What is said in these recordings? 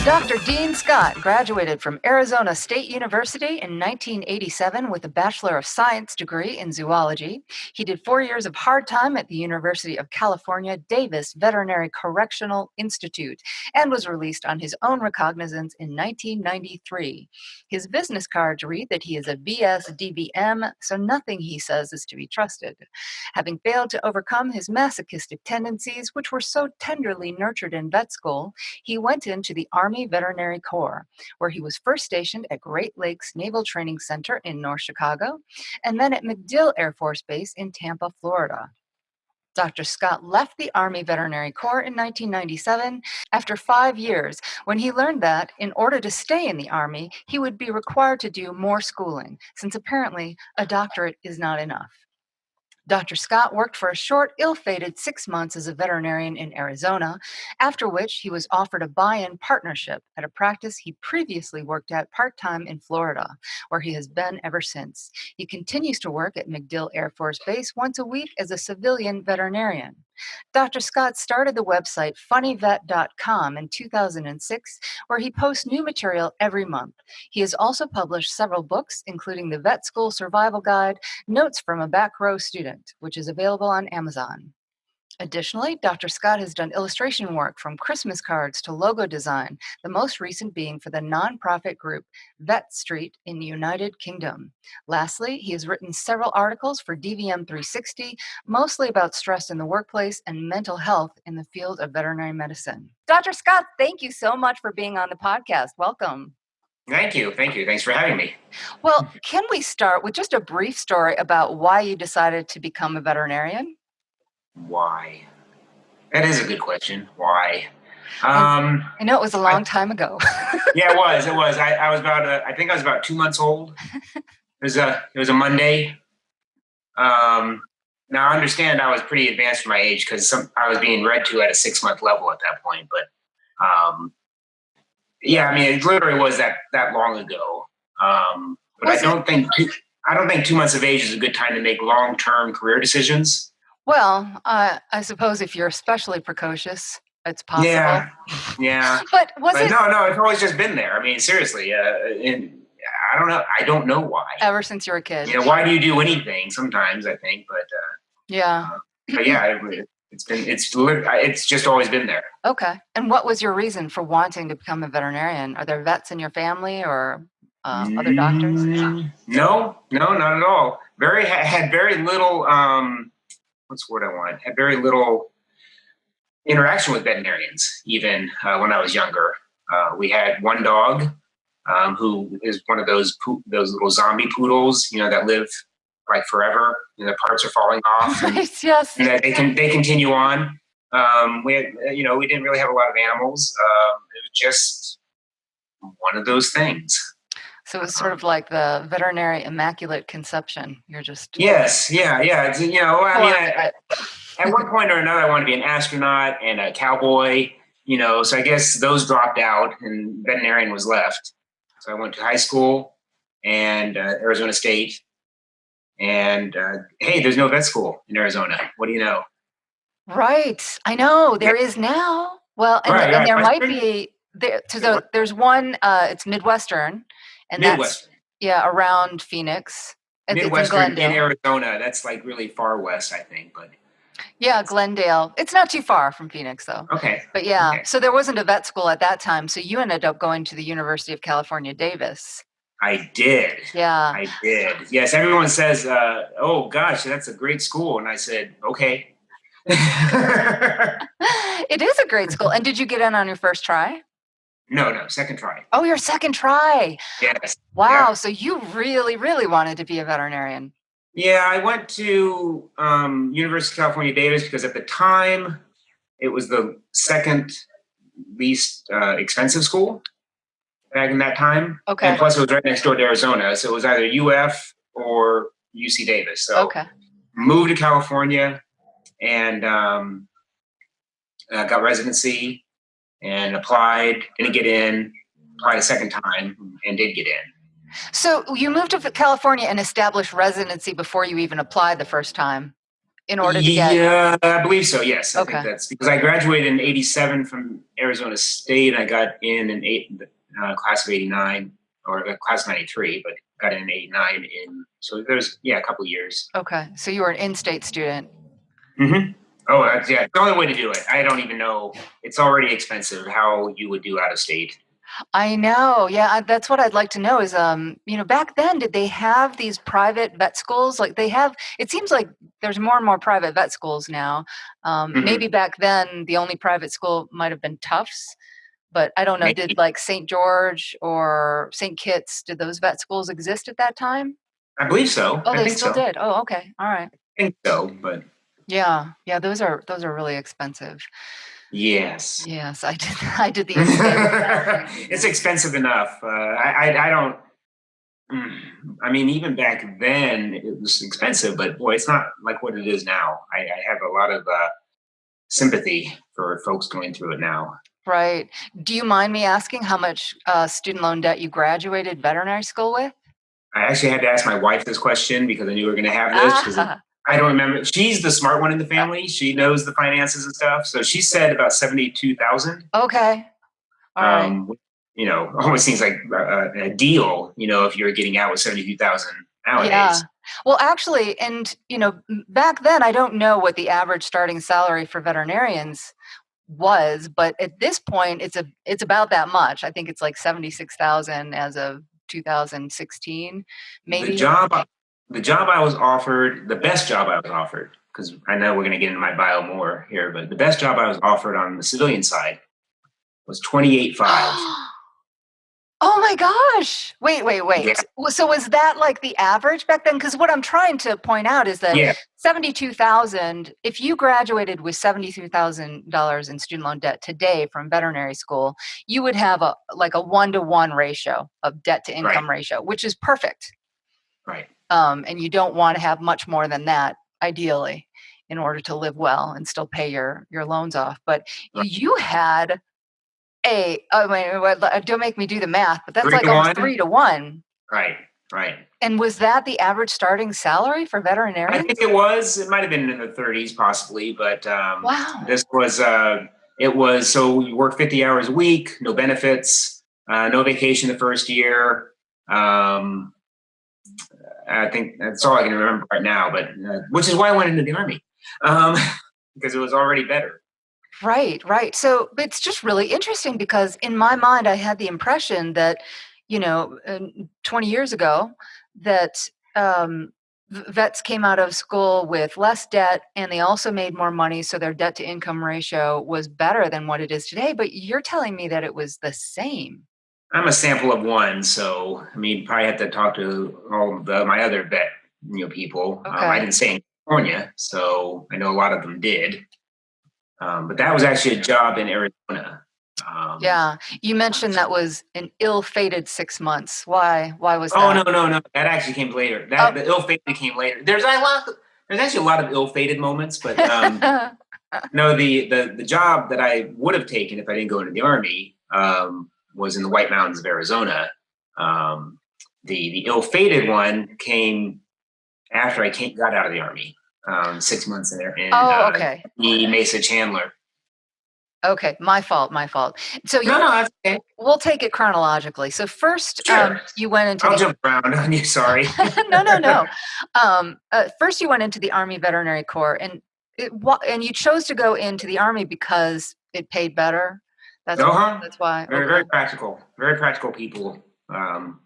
Dr. Dean Scott graduated from Arizona State University in 1987 with a Bachelor of Science degree in zoology. He did 4 years of hard time at the University of California, Davis Veterinary Correctional Institute and was released on his own recognizance in 1993. His business cards read that he is a BS DVM, so nothing he says is to be trusted. Having failed to overcome his masochistic tendencies, which were so tenderly nurtured in vet school, he went into the Army Veterinary Corps, where he was first stationed at Great Lakes Naval Training Center in North Chicago, and then at MacDill Air Force Base in Tampa, Florida. Dr. Scott left the Army Veterinary Corps in 1997 after 5 years when he learned that, in order to stay in the Army, he would be required to do more schooling, since apparently a doctorate is not enough. Dr. Scott worked for a short, ill-fated 6 months as a veterinarian in Arizona, after which he was offered a buy-in partnership at a practice he previously worked at part-time in Florida, where he has been ever since. He continues to work at MacDill Air Force Base once a week as a civilian veterinarian. Dr. Scott started the website funnyvet.com in 2006, where he posts new material every month. He has also published several books, including the Vet School Survival Guide, Notes from a Back Row Student, which is available on Amazon. Additionally, Dr. Scott has done illustration work from Christmas cards to logo design, the most recent being for the nonprofit group Vet Street in the United Kingdom. Lastly, he has written several articles for DVM 360, mostly about stress in the workplace and mental health in the field of veterinary medicine. Dr. Scott, thank you so much for being on the podcast. Welcome. Thank you. Thanks for having me. Well, can we start with just a brief story about why you decided to become a veterinarian? Why? That is a good question. Why? I know it was a long time ago. Yeah, it was. I was about. I think I was about 2 months old. It was a Monday. Now I understand I was pretty advanced for my age because I was being read to at a 6-month level at that point. But yeah, I mean, it literally was that long ago. But I don't think 2 months of age is a good time to make long-term career decisions. Well, I suppose if you're especially precocious, it's possible. Yeah. But it? No, it's always just been there. I mean, seriously. And I don't know. I don't know why. Ever since you were a kid. Why do you do anything? Sometimes I think, but yeah. But yeah, it's just always been there. Okay. And what was your reason for wanting to become a veterinarian? Are there vets in your family or other doctors? No, not at all. Had very little. What's the word I want? Had very little interaction with veterinarians, even when I was younger. We had one dog who is one of those little zombie poodles, that live like forever. Their parts are falling off, right? Yes, and they continue on. We had, we didn't really have a lot of animals. It was just one of those things. So it's sort of like the veterinary immaculate conception. You're just yes, yeah. It's, I mean, at one point or another, I wanted to be an astronaut and a cowboy. So I guess those dropped out, and veterinarian was left. So I went to high school and Arizona State, and hey, there's no vet school in Arizona. What do you know? Right, I know there is now. Well, and there might be there. So there's one. It's Midwestern. And Midwestern. That's around Phoenix. Midwestern in Arizona. That's like really far west, I think. But yeah, Glendale. It's not too far from Phoenix, though. Okay. But yeah, okay. So there wasn't a vet school at that time. So you ended up going to the University of California, Davis. I did. Yeah. I did. Yes, everyone says, oh, gosh, that's a great school. And I said, okay. It is a great school. And did you get in on your first try? No, second try. Oh, your second try. Yes. Wow. Yeah. So you really, really wanted to be a veterinarian. Yeah, I went to University of California, Davis because at the time it was the second least expensive school back in that time. Okay. And plus it was right next door to Arizona. So it was either UF or UC Davis. So moved to California and got residency. And applied, didn't get in, applied a second time, and did get in. So you moved to California and established residency before you even applied the first time? in order to get? Yeah, I believe so. Yes, I think Okay. that's because I graduated in '87 from Arizona State. And I got in class of '89 or class of '93, but got in '89. So there's a couple of years. Okay. So you were an in-state student. Mm-hmm. Oh, that's the only way to do it. I don't even know. It's already expensive how you would do out of state. I know. Yeah, that's what I'd like to know is, back then, did they have these private vet schools? Like they have, it seems like there's more and more private vet schools now. Maybe Mm-hmm. back then, the only private school might have been Tufts, but I don't know. Did Maybe. like St. George or St. Kitts, did those vet schools exist at that time? I believe so. Oh, I they think still so. did. Oh, okay. All right. I think so, but Yeah. Yeah, those are really expensive. yes. Yes, I did. I did the in-state one. It's expensive enough. I don't. I mean, even back then it was expensive, but boy, it's not like what it is now. I have a lot of sympathy for folks going through it now. Right. Do you mind me asking how much student loan debt you graduated veterinary school with? I actually had to ask my wife this question because I knew we were going to have this because Ah, I don't remember. She's the smart one in the family. She knows the finances and stuff. So she said about 72,000. okay. All right. Um, almost seems like a deal. If you're getting out with 72,000 Yeah. nowadays. Well, actually, and back then, I don't know what the average starting salary for veterinarians was, but at this point, it's about that much. I think it's like 76,000 as of 2016, The maybe. job, the job I was offered, the best job I was offered, because I know we're going to get into my bio more here, but the best job I was offered on the civilian side was 28.5. Oh my gosh. Wait, wait, Yeah, wait. So was that like the average back then? Because what I'm trying to point out is that yeah, 72,000, if you graduated with $72,000 in student loan debt today from veterinary school, you would have a 1-to-1 ratio of debt to right, income ratio, which is perfect. right, And you don't want to have much more than that, ideally, in order to live well and still pay your loans off. But right. you had I mean, don't make me do the math, but that's Three like to almost one, 3-to-1. right, right. And was that the average starting salary for I veterinarians? think it was. It might have been in the 30s, possibly, but Wow. this was. It was so you work 50 hours a week, no benefits, no vacation the first year. Um, I think that's all I can remember right now. But which is why I went into the army, um, because it was already better. Right, right. So it's just really interesting because in my mind, I had the impression that, 20 years ago, that vets came out of school with less debt and they also made more money. So their debt to income ratio was better than what it is today. But you're telling me that it was the same. I'm a sample of one, so I mean, probably have to talk to all of my other vet, people. I Okay. didn't stay in California, so I know a lot of them did. But that was actually a job in Arizona. Um, Yeah. You mentioned that was an ill-fated 6 months. Why was oh no, that? no, no! That actually came later. Oh. That the ill-fated came later. There's actually a lot of ill-fated moments, but no, the job that I would have taken if I didn't go into the army was in the White Mountains of Arizona. Um, the ill-fated one came after got out of the army. 6 months in there in Oh, okay. Mesa Chandler. Okay, my fault, my fault. So No, no, that's okay. we'll take it chronologically. So first, Sure. you went into I'll the jump around on you. Sorry. no, no, no. First, you went into the Army Veterinary Corps, and and you chose to go into the Army because it paid better. That's Uh-huh. that's why. Very, Okay. very practical people.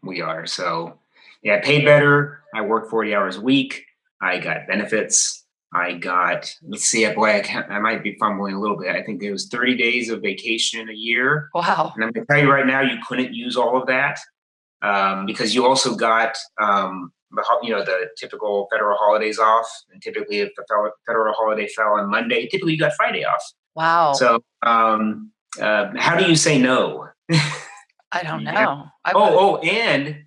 We are. So yeah, I paid better. I worked 40 hours a week. I got benefits. Let's see, boy, I might be fumbling a little bit. I think it was 30 days of vacation a year. Wow. And I'm going to tell you right now, you couldn't use all of that because you also got, the typical federal holidays off. And typically if the federal holiday fell on Monday, typically you got Friday off. Wow. So how do you say no? I don't Yeah. know. I would.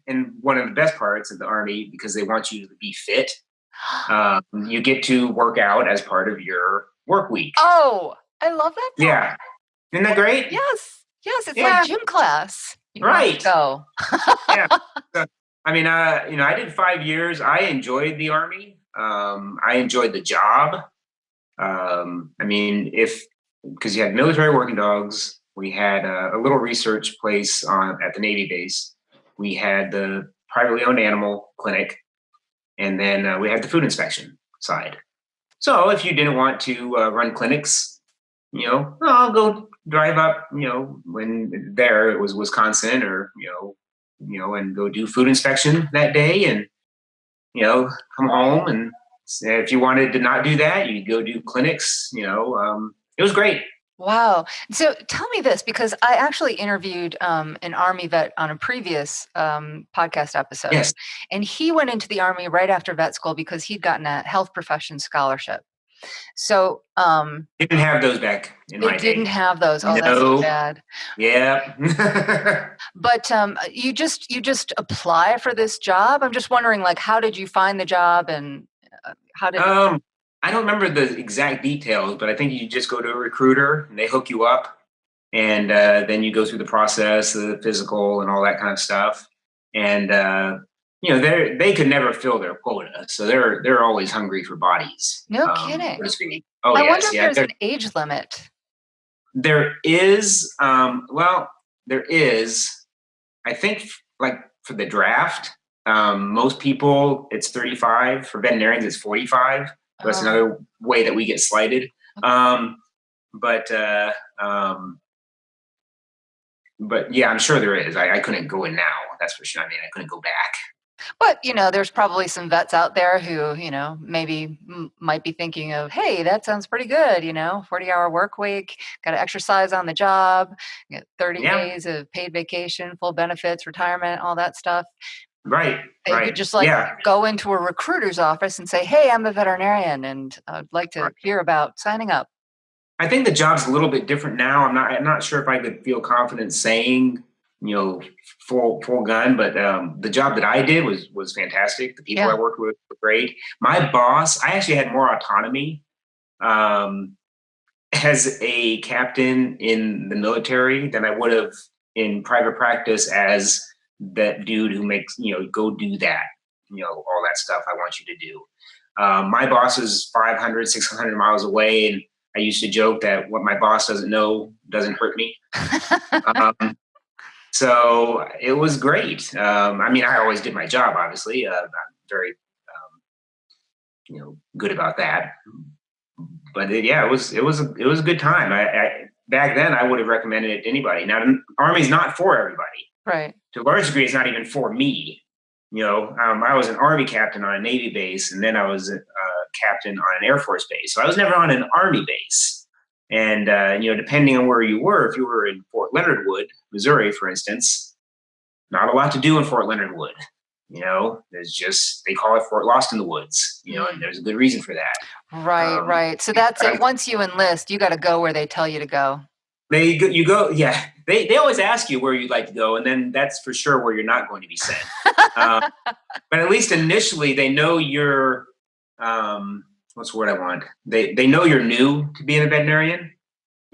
And one of the best parts of the Army, because they want you to be fit, you get to work out as part of your work week. Oh, I love that part. Yeah. Isn't that great? Yes. Yes, it's like Yeah. gym class. You Right. must go. Yeah. So, I mean, I did 5 years. I enjoyed the Army. I enjoyed the job. I mean, because you had military working dogs, we had a little research place at the Navy base. We had the privately owned animal clinic, and then we had the food inspection side. So if you didn't want to run clinics, I'll go drive up, when there it was Wisconsin, or and go do food inspection that day, and come home. And if you wanted to not do that, you go do clinics. It was great. Wow. So tell me this, because I actually interviewed an Army vet on a previous podcast episode. Yes. And he went into the Army right after vet school because he'd gotten a health profession scholarship. So didn't have those back in my day. It didn't have those. Oh, that's too bad. Yeah. But you just apply for this job? I'm just wondering, like, how did you find the job, and how did I don't remember the exact details, but I think you just go to a recruiter and they hook you up, and then you go through the process, the physical and all that kind of stuff. And they could never fill their quota, so they're always hungry for bodies. No kidding. So to speak. Oh, I yes, wonder if there's an age limit. There is. There is. I think, like, for the draft, most people it's 35. For veterinarians, it's 45. So that's another way that we get slighted. But yeah, I'm sure there is. I couldn't go in now. That's for sure. I mean, I couldn't go back. But, there's probably some vets out there who, maybe might be thinking of, hey, that sounds pretty good, 40-hour work week, got to exercise on the job, 30 days of paid vacation, full benefits, retirement, all that stuff. Right. You could just go into a recruiter's office and say, hey, I'm a veterinarian and I'd like to hear about signing up. I think the job's a little bit different now. I'm not sure if I could feel confident saying, full gun, but the job that I did was fantastic. The people I worked with were great. My boss, I actually had more autonomy as a captain in the military than I would have in private practice as that dude who makes, go do that, all that stuff I want you to do. My boss is 500, 600 miles away, and I used to joke that what my boss doesn't know doesn't hurt me. So it was great. I mean, I always did my job, obviously. I'm very, good about that. But it was a good time. I back then I would have recommended it to anybody. Now, the Army's not for everybody. Right. To a large degree, it's not even for me. I was an Army captain on a Navy base, and then I was a captain on an Air Force base. So I was never on an Army base. And, depending on where you were, if you were in Fort Leonard Wood, Missouri, for instance, not a lot to do in Fort Leonard Wood. There's they call it Fort Lost in the Woods, and there's a good reason for that. Right. So that's it. Once you enlist, you got to go where they tell you to go. You go. Yeah. They always ask you where you'd like to go, and then that's for sure where you're not going to be sent. But at least initially, they know you're, what's the word I want? They know you're new to being a veterinarian,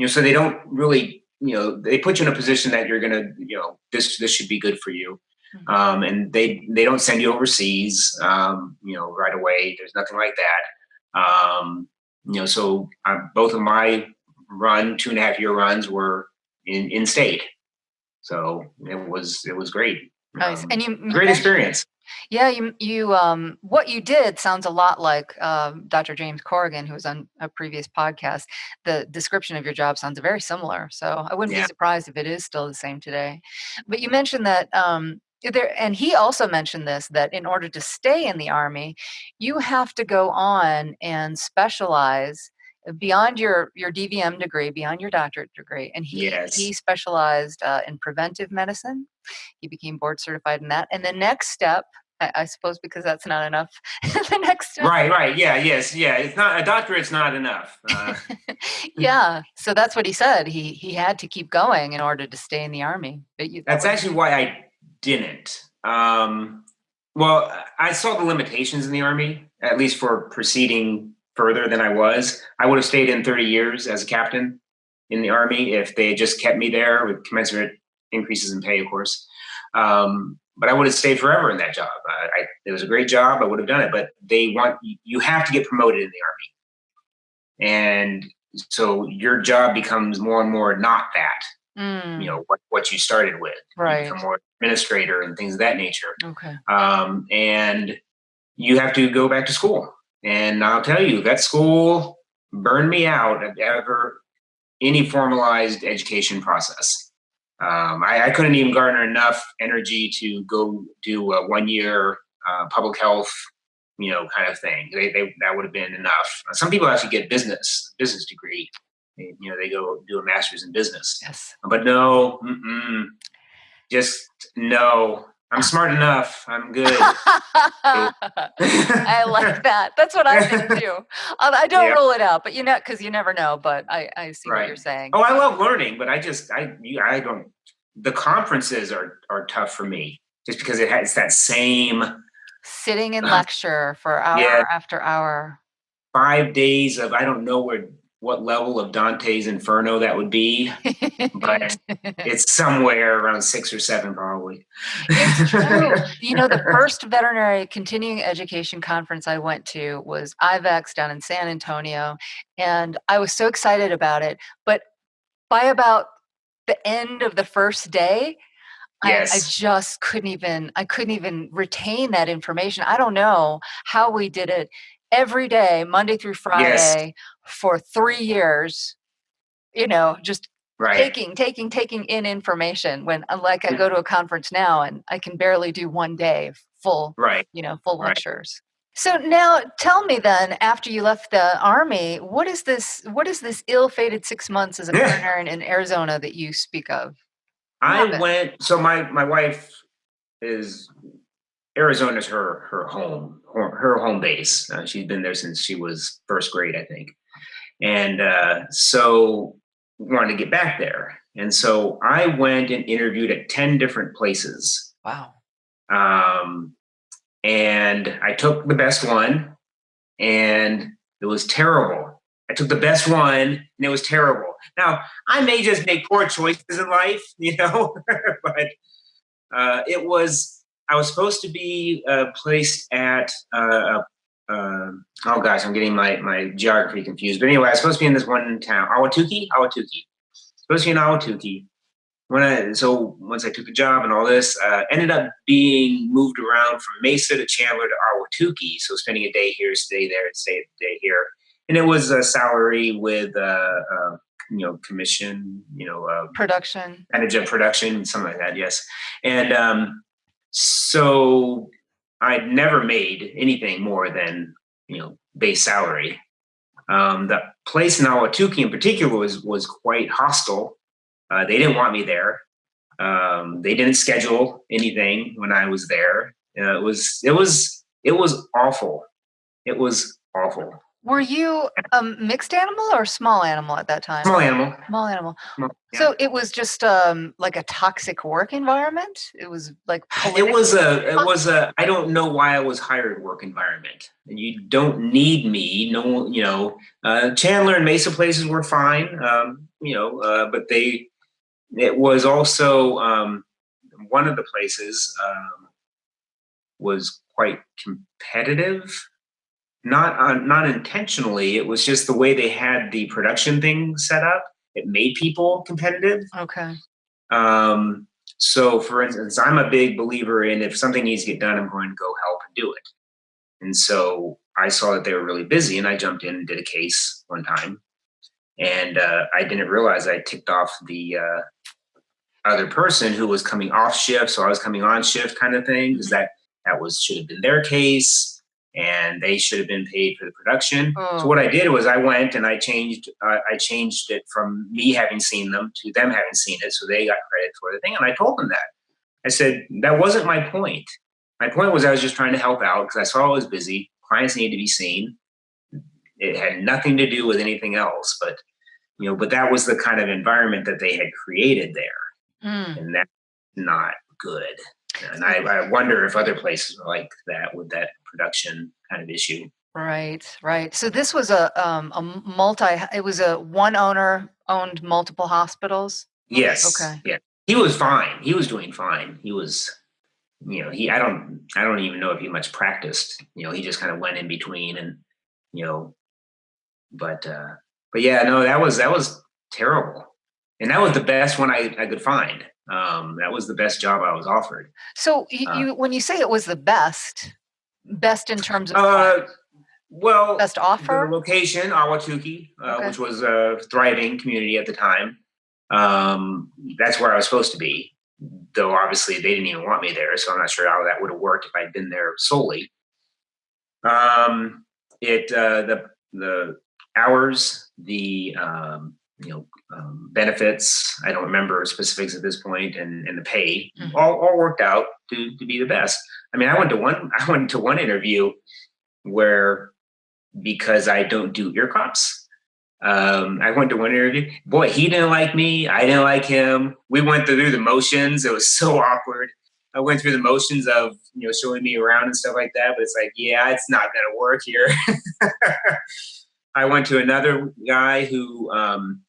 so they don't really, they put you in a position that you're going to, this should be good for you. And they don't send you overseas, right away. There's nothing like that. So both of my 2.5-year runs were in state. So it was great. Nice. And you great experience. Yeah, you what you did sounds a lot like Dr. James Corrigan, who was on a previous podcast. The description of your job sounds very similar. So I wouldn't be surprised if it is still the same today. But you mentioned that and he also mentioned this, that in order to stay in the Army, you have to go on and specialize beyond your DVM degree, beyond your doctorate degree. And he specialized in preventive medicine. He became board certified in that. And the next step, I suppose, because that's not enough. The next step. Right. Yeah. Yes. Yeah. It's not a doctorate's not enough. Yeah. So that's what he said. He had to keep going in order to stay in the Army. That's actually why I didn't. Well, I saw the limitations in the Army, at least for proceeding further than I was. I would have stayed in 30 years as a captain in the Army if they just kept me there with commensurate increases in pay, of course. but I would have stayed forever in that job. It was a great job. I would have done it, but you have to get promoted in the Army. And so your job becomes more and more not that, what you started with. Right. You become more administrator and things of that nature. Okay. And you have to go back to school. And I'll tell you, that school burned me out of ever any formalized education process. I couldn't even garner enough energy to go do a 1-year public health, kind of thing. That would have been enough. Some people actually get business degree. They go do a master's in business. Yes. But no, just no. I'm smart enough. I'm good. I like that. That's what I think too. I don't rule it out, but because you never know. But I see what you're saying. Oh, I love learning, but I don't. The conferences are tough for me just because it's that same sitting in lecture for hour after hour. 5 days of I don't know what level of Dante's Inferno that would be, but it's somewhere around 6 or 7 probably. It's true. The first veterinary continuing education conference I went to was IVEX down in San Antonio, and I was so excited about it. But by about the end of the first day, I just couldn't even retain that information. I don't know how we did it every day, Monday through Friday for 3 years, just taking in information when I go to a conference now and I can barely do 1 day full, full lectures. So now tell me then, after you left the Army, what is this ill-fated 6 months as a veterinarian in Arizona that you speak of? So my wife is Arizona's her home base. She's been there since she was first grade, I think. And so wanted to get back there. And so I went and interviewed at 10 different places. Wow. And I took the best one and it was terrible. I took the best one and it was terrible. Now, I may just make poor choices in life, but I was supposed to be placed at, oh gosh, I'm getting my geography confused. But anyway, I was supposed to be in this one town, Ahwatukee. Supposed to be in Ahwatukee. So once I took the job and all this, ended up being moved around from Mesa to Chandler to Ahwatukee. So spending a day here, stay there, and stay a day here. And it was a salary with, commission, production, manager of production, something like that. Yes. And so I'd never made anything more than, base salary. The place in Ahwatukee in particular was quite hostile. They didn't want me there. They didn't schedule anything when I was there. It was awful. It was awful. Were you a mixed animal or small animal at that time? Small animal. Small animal. So it was just like a toxic work environment. It was like it was a I don't know why I was hired work environment. You don't need me. No, Chandler and Mesa places were fine. But it was also one of the places was quite competitive. Not intentionally. It was just the way they had the production thing set up. It made people competitive. Okay. So, for instance, I'm a big believer in if something needs to get done, I'm going to go help and do it. And so I saw that they were really busy, and I jumped in and did a case one time. And I didn't realize I ticked off the other person who was coming off shift, so I was coming on shift, kind of thing, because that should have been their case. And they should have been paid for the production. So what I did was I went and I changed it from me having seen them to them having seen it, so they got credit for the thing. And I told them that. I said, that wasn't my point. My point was I was just trying to help out because I saw I was busy. Clients needed to be seen. It had nothing to do with anything else. But that was the kind of environment that they had created there. And that's not good. And I wonder if other places are like that with that production kind of issue. Right. So this was it was a one owner owned multiple hospitals? Yes. Okay. Yeah. He was fine. He was doing fine. He was I don't even know if he much practiced. He just kind of went in between, and you know, but yeah, no, that was terrible, and that was the best one I could find. That was the best job I was offered. So you when you say it was the best in terms of Uh, well, best the offer? location, Awatuki, Okay. which was a thriving community at the time. That's where I was supposed to be, though obviously they didn't even want me there, so I'm not sure how that would have worked if I'd been there solely. It the hours, the benefits. I don't remember specifics at this point, and the pay all worked out to be the best. I mean, I went to one interview where, because I don't do ear cups. I went to one interview. Boy, he didn't like me. I didn't like him. We went through the motions. It was so awkward. I went through the motions of showing me around and stuff like that. But it's like, yeah, it's not going to work here. I went to another guy who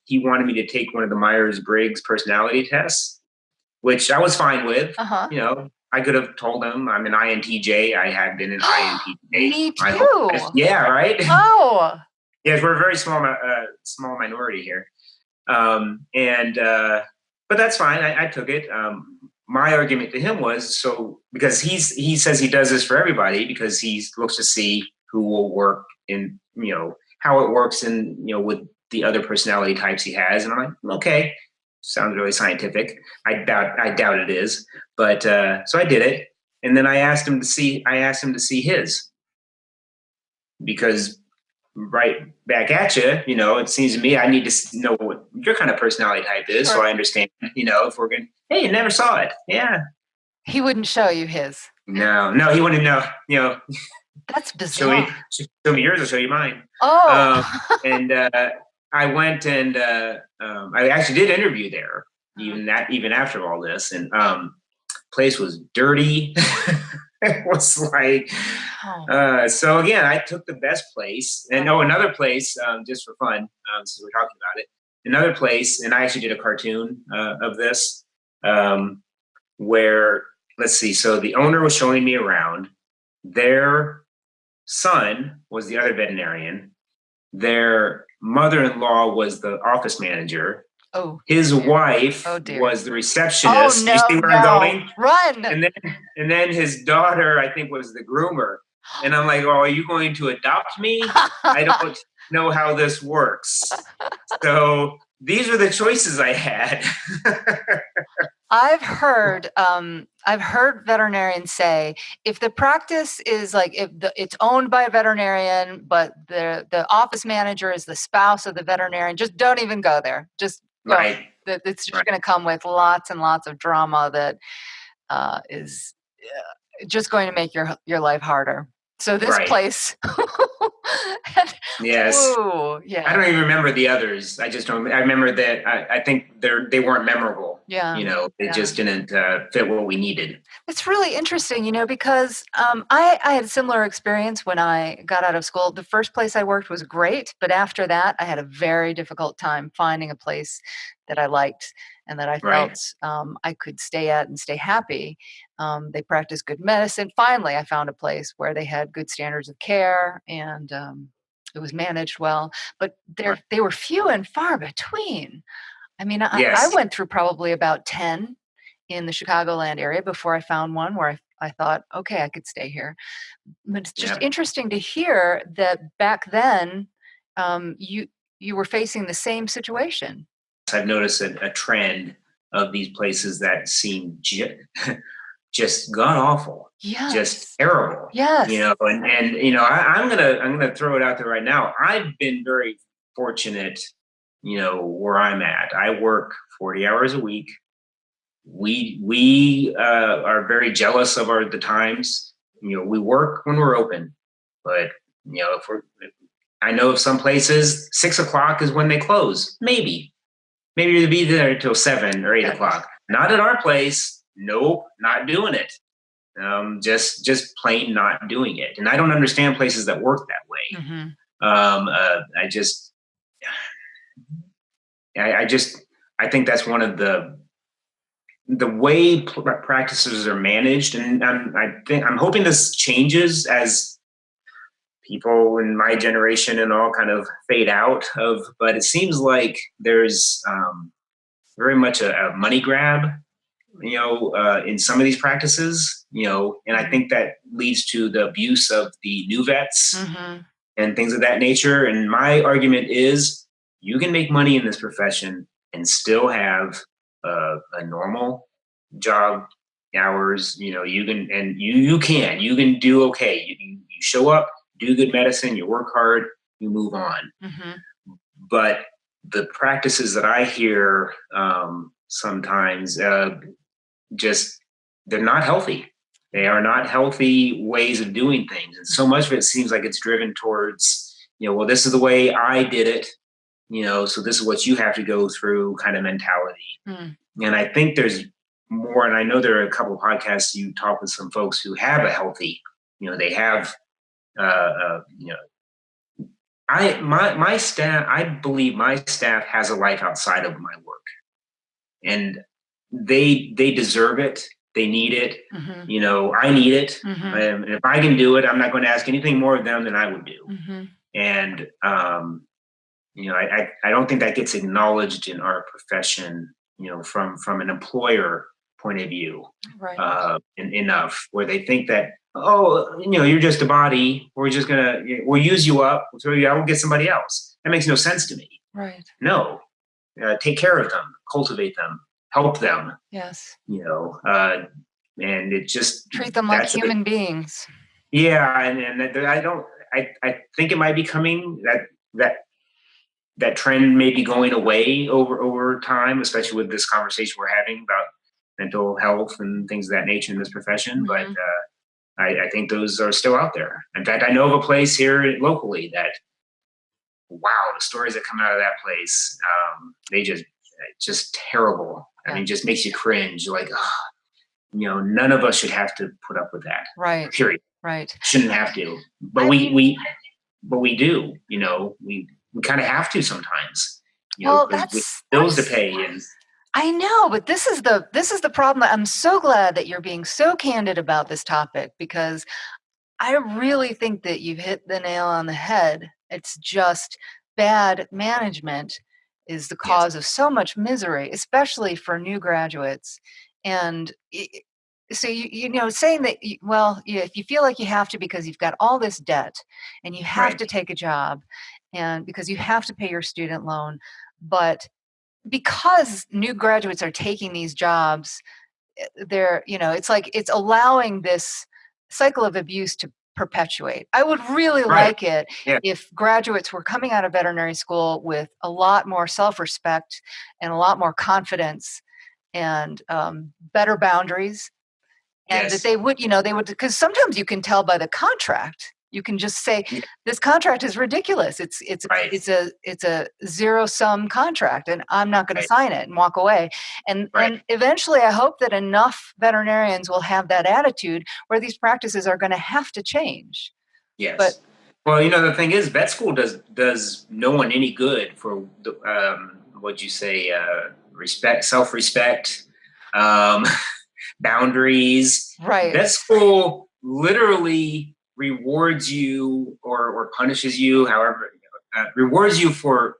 he wanted me to take one of the Myers-Briggs personality tests, which I was fine with. I could have told him I'm an INTJ. I had been an INTJ. Me too. Yeah, right. Oh. Yes, we're a very small minority here, and but that's fine. I took it. My argument to him was, because he says he does this for everybody, because he looks to see who will work in how it works in with the other personality types he has, and I'm like, okay, sounds really scientific. I doubt it is, but so I did it, and then I asked him to see his, because right back at you, it seems to me I need to know what your kind of personality type is, so I understand, if we're going, hey, you never saw it. Yeah. He wouldn't show you his. No, he wouldn't know. That's bizarre. Show me yours, I'll show you mine. Oh. And I went and I actually did interview there, even after all this, and place was dirty. It was like, so again, I took the best place, and another place, just for fun, since we're talking about it, another place, and I actually did a cartoon of this, where, let's see, so the owner was showing me around. Their son was the other veterinarian. Their mother-in-law was the office manager. Oh, his wife was the receptionist. Oh, no, you see where I'm going? Run. And then his daughter, I think, was the groomer. And I'm like, oh, are you going to adopt me? I don't know how this works. So these were the choices I had. I've heard veterinarians say, if the practice is like, it's owned by a veterinarian, but the office manager is the spouse of the veterinarian, just don't even go there. Just go. Right. It's just going to come with lots and lots of drama that is just going to make your life harder. So this place. Yes. Ooh, yeah. I don't even remember the others. I just don't. I remember that. I think they weren't memorable. Yeah. They just didn't fit what we needed. It's really interesting, because I had a similar experience when I got out of school. The first place I worked was great, but after that, I had a very difficult time finding a place that I liked and that I felt I could stay at and stay happy. They practiced good medicine. Finally, I found a place where they had good standards of care, and it was managed well, but they were few and far between. I mean, I went through probably about 10 in the Chicagoland area before I found one where I thought, okay, I could stay here. But it's just interesting to hear that back then you were facing the same situation. I've noticed a trend of these places that seem just god awful, just terrible. Yes. And I'm gonna throw it out there right now. I've been very fortunate, where I'm at. I work 40 hours a week. We are very jealous of the times. We work when we're open, but I know of some places 6 o'clock is when they close. Maybe you'll be there till 7 or 8 o'clock. Not at our place. Nope, not doing it. Just plain not doing it. And I don't understand places that work that way. I think that's one of the the way practices are managed, and I'm hoping this changes as people in my generation and all kind of fade out of, but it seems like there's very much a money grab, in some of these practices, and I think that leads to the abuse of the new vets and things of that nature. And my argument is you can make money in this profession and still have a normal job hours. You can do okay. You show up, do good medicine, you work hard, you move on. But the practices that I hear sometimes just they're not healthy. They are not healthy ways of doing things, and so much of it seems like it's driven towards, well, this is the way I did it, so this is what you have to go through kind of mentality. And I think there's more, and I know there are a couple of podcasts you talk with some folks who have a healthy, they have, my staff, I believe my staff has a life outside of my work, and they deserve it. They need it. I need it. And if I can do it, I'm not going to ask anything more of them than I would do. And, I don't think that gets acknowledged in our profession, from an employer point of view, enough, where they think that, you're just a body. We'll use you up. We'll throw you out. We'll get somebody else. That makes no sense to me. Right. No, take care of them, cultivate them, help them. Yes. And it just treat them like human beings. Yeah. And I think it might be coming that trend may be going away over time, especially with this conversation we're having about mental health and things of that nature in this profession. But I think those are still out there. In fact, I know of a place here locally that, wow, the stories that come out of that place, they just terrible. I mean, just makes you cringe. Like, none of us should have to put up with that. Right. Period. Right. Shouldn't have to, but we do. We kind of have to sometimes. With bills to pay and. I know, but this is the problem. I'm so glad that you're being so candid about this topic, because I really think that you've hit the nail on the head. It's just bad management is the cause of so much misery, especially for new graduates. And so, saying that, if you feel like you have to because you've got all this debt and you have to take a job and because you have to pay your student loan, but because new graduates are taking these jobs, it's like it's allowing this cycle of abuse to perpetuate. I would really like it if graduates were coming out of veterinary school with a lot more self-respect and a lot more confidence and better boundaries, and that they would, because sometimes you can tell by the contract. You can just say, this contract is ridiculous. It's a zero-sum contract, and I'm not going to sign it and walk away. And eventually, I hope that enough veterinarians will have that attitude where these practices are going to have to change. Yes. But the thing is, vet school does no one any good for what'd you say? Respect, self-respect, boundaries. Right. Vet school literally rewards you or punishes you, however, rewards you for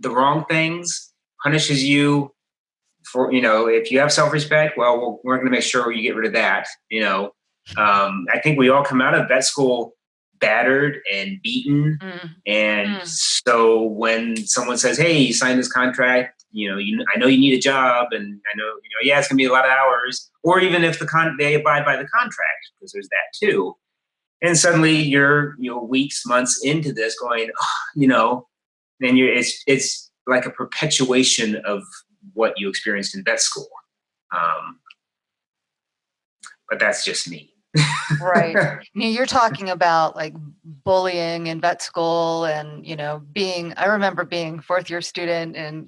the wrong things, punishes you for, if you have self-respect, well, we're going to make sure you get rid of that. I think we all come out of vet school battered and beaten. And so when someone says, hey, you signed this contract, I know you need a job, and I know, it's going to be a lot of hours, or even if they abide by the contract, because there's that too. And suddenly you're, weeks, months into this going, then it's like a perpetuation of what you experienced in vet school. But that's just me. Right. You're talking about like bullying in vet school and, I remember being fourth year student and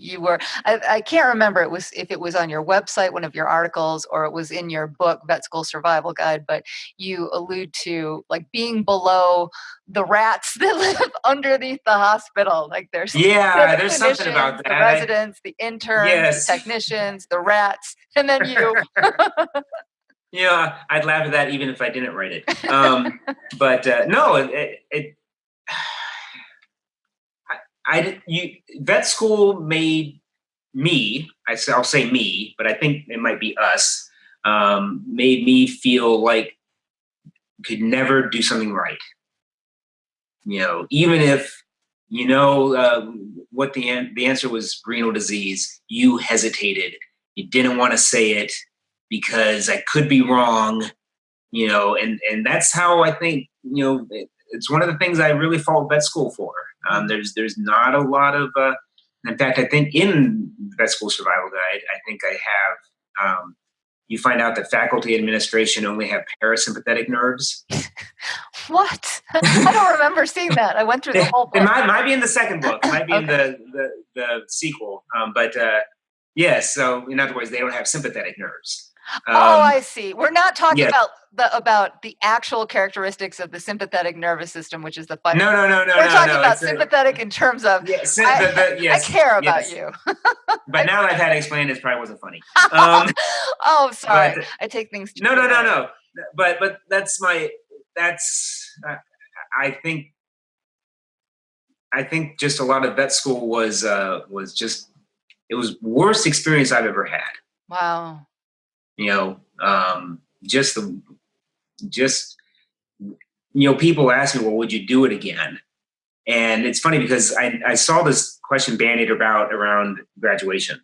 I can't remember if it was on your website, one of your articles, or it was in your book, Vet School Survival Guide, but you allude to like being below the rats that live underneath the hospital. Like there's, Yeah, the there's something clinicians, about the that. residents, the interns, the Yes. technicians, the rats, and then you. Yeah, I'd laugh at that even if I didn't write it. But no, vet school made me. I'll say me, but I think it might be us. Made me feel like I could never do something right. Even if what the answer was renal disease, you hesitated. You didn't want to say it because I could be wrong. And that's how I think, it's one of the things I really fault vet school for. There's not a lot of, in fact, I think in Vet School Survival Guide, I think I have, you find out that faculty administration only have parasympathetic nerves. What? I don't remember seeing that. I went through the whole book. It might be in the second book. It might be Okay. in the sequel. But yes, so in other words, they don't have sympathetic nerves. I see. We're not talking Yes. about the actual characteristics of the sympathetic nervous system, which is the fun. No. We're talking about It's sympathetic in terms of yes, I care about yes. you. But now that I've had it explained, it probably wasn't funny. Oh, sorry. But I take things too no. literally. But that's I think just a lot of vet school was just, it was worst experience I've ever had. Wow. Just people ask me, well, would you do it again? And it's funny because I saw this question bandied about around graduation.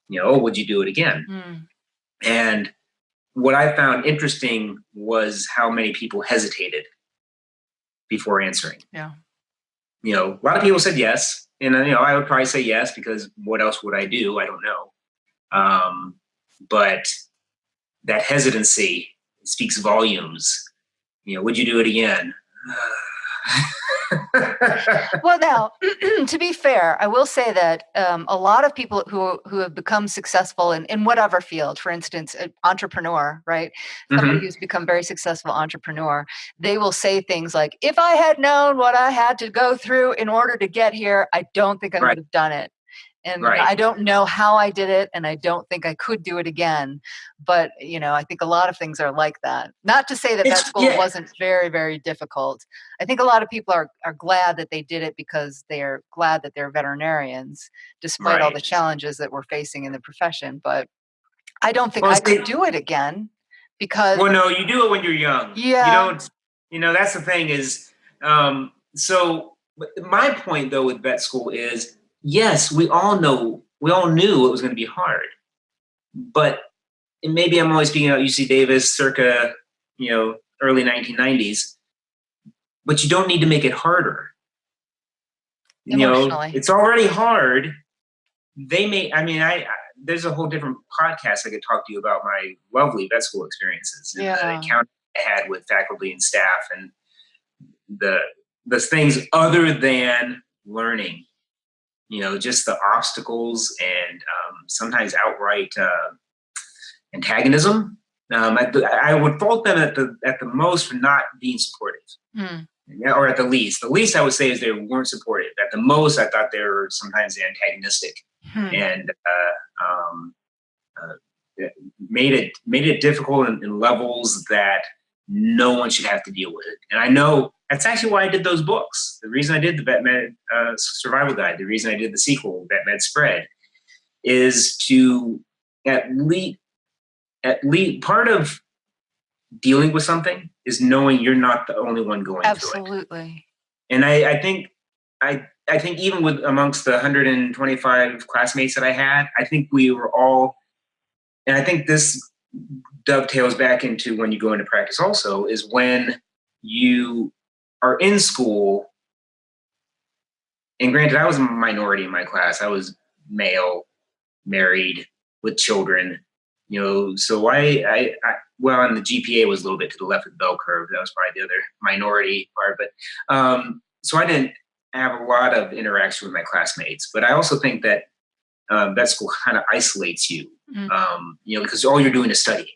Would you do it again? Mm. And what I found interesting was how many people hesitated before answering. Yeah. A lot of people said yes. And, I would probably say yes because what else would I do? I don't know. But that hesitancy speaks volumes. Would you do it again? Well, now, to be fair, I will say that a lot of people who have become successful in whatever field, for instance, an entrepreneur, right? Somebody Mm-hmm. who's become very successful entrepreneur, they will say things like, if I had known what I had to go through in order to get here, I don't think I Right. would have done it. And Right. I don't know how I did it, and I don't think I could do it again. But I think a lot of things are like that. Not to say that vet school wasn't very, very difficult. I think a lot of people are glad that they did it because they're glad that they're veterinarians, despite all the challenges that we're facing in the profession. But I don't think I could do it again because. Well, no, you do it when you're young. Yeah. You don't. That's the thing is. So my point though with vet school is, yes, we all knew it was going to be hard, but maybe I'm only speaking about UC Davis circa, early 1990s, but you don't need to make it harder. Emotionally. It's already hard. There's a whole different podcast I could talk to you about my lovely vet school experiences and the encounter I had with faculty and staff and the things other than learning, just the obstacles and sometimes outright antagonism. I would fault them at the most for not being supportive. Mm. Or at the least. The least I would say is they weren't supportive. At the most, I thought they were sometimes antagonistic and made it difficult in levels that no one should have to deal with it. And I know that's actually why I did those books. The reason I did the Vet Med Survival Guide, the reason I did the sequel, Vet Med Spread, is to at least part of dealing with something is knowing you're not the only one going through it. Absolutely. And I think even with amongst the 125 classmates that I had, I think we were all, and I think this dovetails back into when you go into practice also, is when you are in school. And granted, I was a minority in my class. I was male, married, with children. So well, and the GPA was a little bit to the left of the bell curve. That was probably the other minority part. But so I didn't have a lot of interaction with my classmates. But I also think that vet school kind of isolates you, because all you're doing is studying.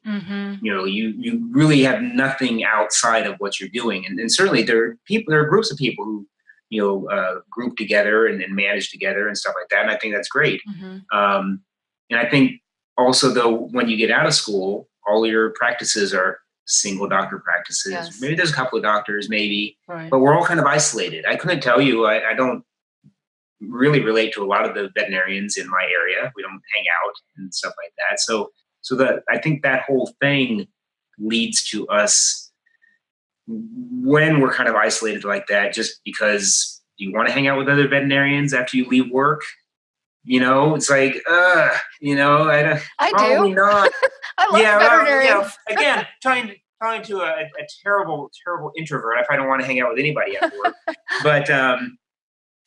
You really have nothing outside of what you're doing. And certainly there are groups of people who, group together and manage together and stuff like that. And I think that's great. And I think also, though, when you get out of school, all your practices are single doctor practices. Yes. Maybe there's a couple of doctors, maybe, right. But we're all kind of isolated. I couldn't tell you, I don't really relate to a lot of the veterinarians in my area. We don't hang out and stuff like that. So that I think that whole thing leads to us, when we're kind of isolated like that, just because you want to hang out with other veterinarians after you leave work. It's like, I don't. I do. Probably not. I love veterinarians. Again, talking to a terrible introvert if I don't want to hang out with anybody after work.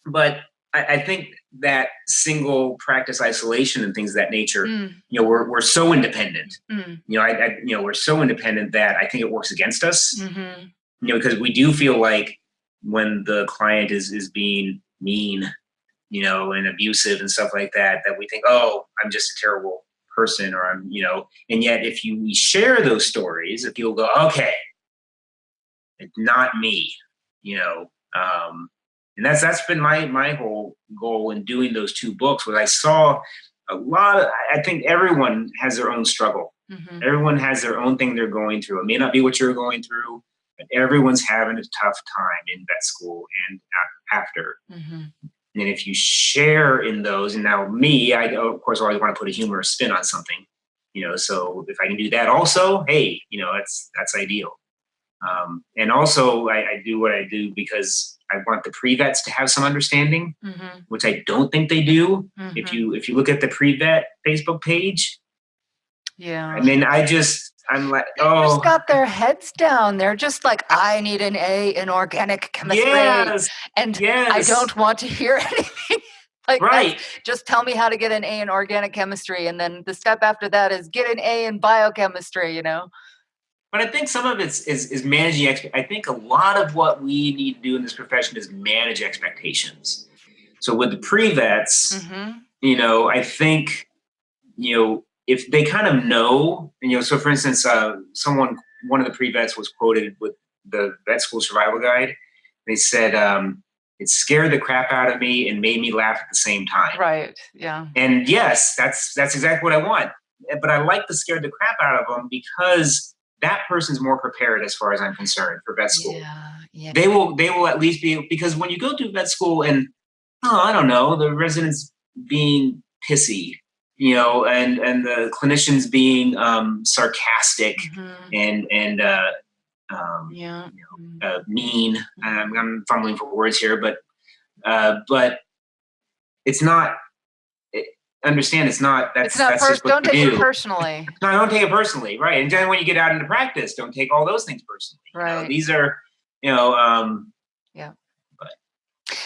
But I think that single practice isolation and things of that nature, we're so independent. We're so independent that I think it works against us. Because we do feel like when the client is being mean, and abusive and stuff like that, that we think, oh, I'm just a terrible person, or I'm, and yet if we share those stories, if you'll go, okay, it's not me, and that's been my whole goal in doing those two books, was I saw I think everyone has their own struggle. Everyone has their own thing they're going through. It may not be what you're going through, but everyone's having a tough time in vet school and after. And if you share in those, and now me, I of course always want to put a humorous spin on something, so if I can do that also, hey, that's ideal. And also I do what I do because I want the pre-vets to have some understanding, which I don't think they do. If you look at the pre-vet Facebook page, I mean, I'm like, they just got their heads down. They're just like, I need an A in organic chemistry. And I don't want to hear anything like right. Just tell me how to get an A in organic chemistry. And then the step after that is get an A in biochemistry, But I think some of it is managing. I think a lot of what we need to do in this profession is manage expectations. So with the pre-vets, I think, if they kind of know, and, so for instance, one of the pre-vets was quoted with the vet school survival guide. They said, it scared the crap out of me and made me laugh at the same time. Right. Yeah. And yes, that's exactly what I want. But I like to scare the crap out of them because that person's more prepared as far as I'm concerned for vet school. Yeah. They will at least be, because when you go to vet school and, I don't know, the residents being pissy, and the clinicians being sarcastic and mean. I'm fumbling for words here, but it's not. Understand, it's not. That's just what don't take do. It personally. No, don't take it personally, right? And then when you get out into practice, don't take all those things personally. Right. These are,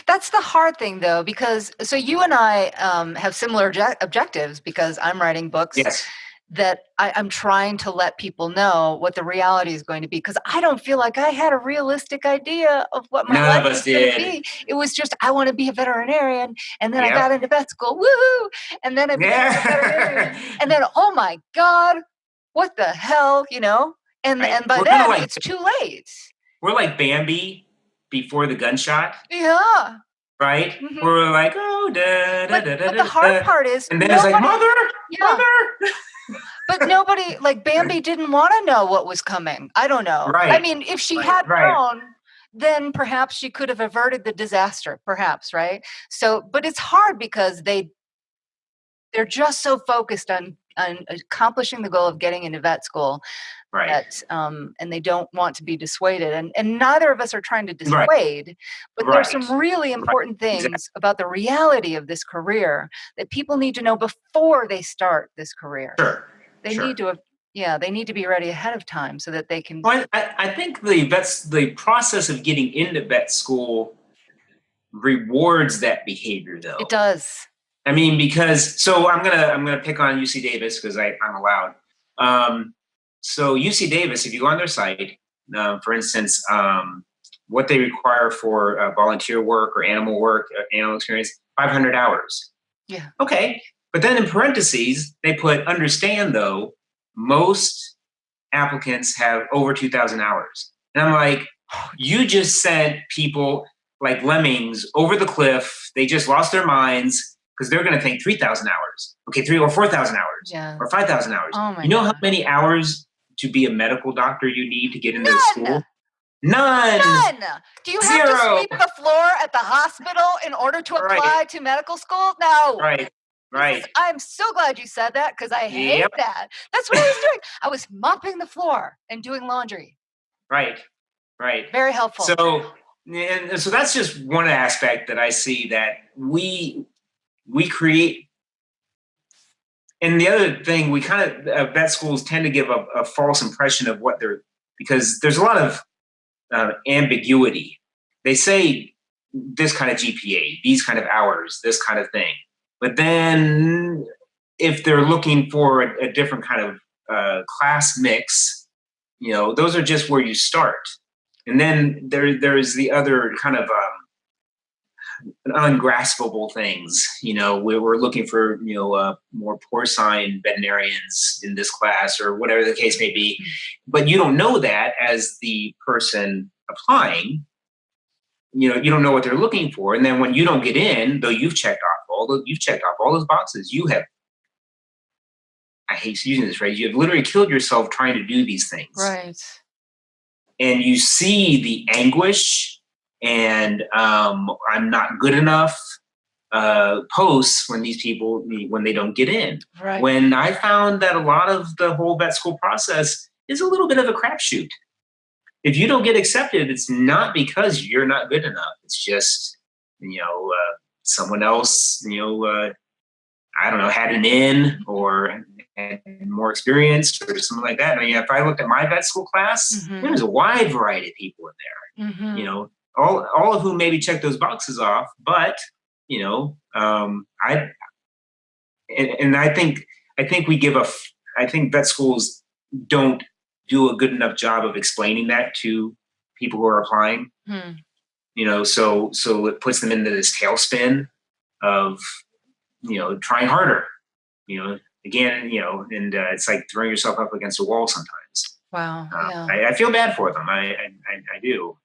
That's the hard thing, though, because so you and I have similar objectives, because I'm writing books that I'm trying to let people know what the reality is going to be, because I don't feel like I had a realistic idea of what my life was going to be. It was just, I want to be a veterinarian, and then I got into vet school, woohoo, and then I became a veterinarian, and then, oh my God, what the hell, and by then it's too late. We're like Bambi before the gunshot. Yeah. Right? We're like, oh, but the hard part is, and then it's like, mother. But nobody, like Bambi didn't want to know what was coming. I don't know. Right. I mean, if she had known, then perhaps she could have averted the disaster, perhaps, right? So, but it's hard because they're just so focused on accomplishing the goal of getting into vet school. That, and they don't want to be dissuaded. And neither of us are trying to dissuade, but there's some really important things about the reality of this career that people need to know before they start this career. They need to they need to be ready ahead of time so that they can. Well, I think the process of getting into vet school rewards that behavior, though. It does. I mean, because I'm gonna pick on UC Davis because I'm allowed. So UC Davis, if you go on their site, for instance, what they require for volunteer work or animal experience, 500 hours. Yeah. Okay. But then in parentheses, they put, understand though, most applicants have over 2,000 hours. And I'm like, you just sent people like lemmings over the cliff. They just lost their minds because they're going to think 3,000 hours. Okay, 3 or 4,000 hours or 5,000 hours. Oh my you know God. how many hours to be a medical doctor you need to get into None. school? None. Do you have Zero. to sweep the floor at the hospital in order to apply to medical school? No. Right. I'm so glad you said that because I hate that. That's what I was doing. I was mopping the floor and doing laundry. Right. Very helpful. So that's just one aspect that I see that we create. And the other thing, we kind of, vet schools tend to give a false impression of what they're, because there's a lot of ambiguity. They say this kind of GPA, these kind of hours, this kind of thing. But then if they're looking for a different kind of class mix, those are just where you start. And then there's the other kind of ungraspable things. We're looking for more porcine veterinarians in this class or whatever the case may be, but you don't know that as the person applying. You don't know what they're looking for, and then when you don't get in, though you've checked off all those boxes, you have. I hate using this phrase. You have literally killed yourself trying to do these things, right? And you see the anguish and I'm not good enough posts when they don't get in. Right. When I found that a lot of the whole vet school process is a little bit of a crapshoot. If you don't get accepted, it's not because you're not good enough. It's just, someone else, I don't know, had an in or had more experience or something like that. I mean, if I looked at my vet school class, there's a wide variety of people in there. All of whom maybe check those boxes off, but I think vet schools don't do a good enough job of explaining that to people who are applying. So it puts them into this tailspin of trying harder, again, and it's like throwing yourself up against a wall sometimes. Wow. Yeah. I feel bad for them. I do.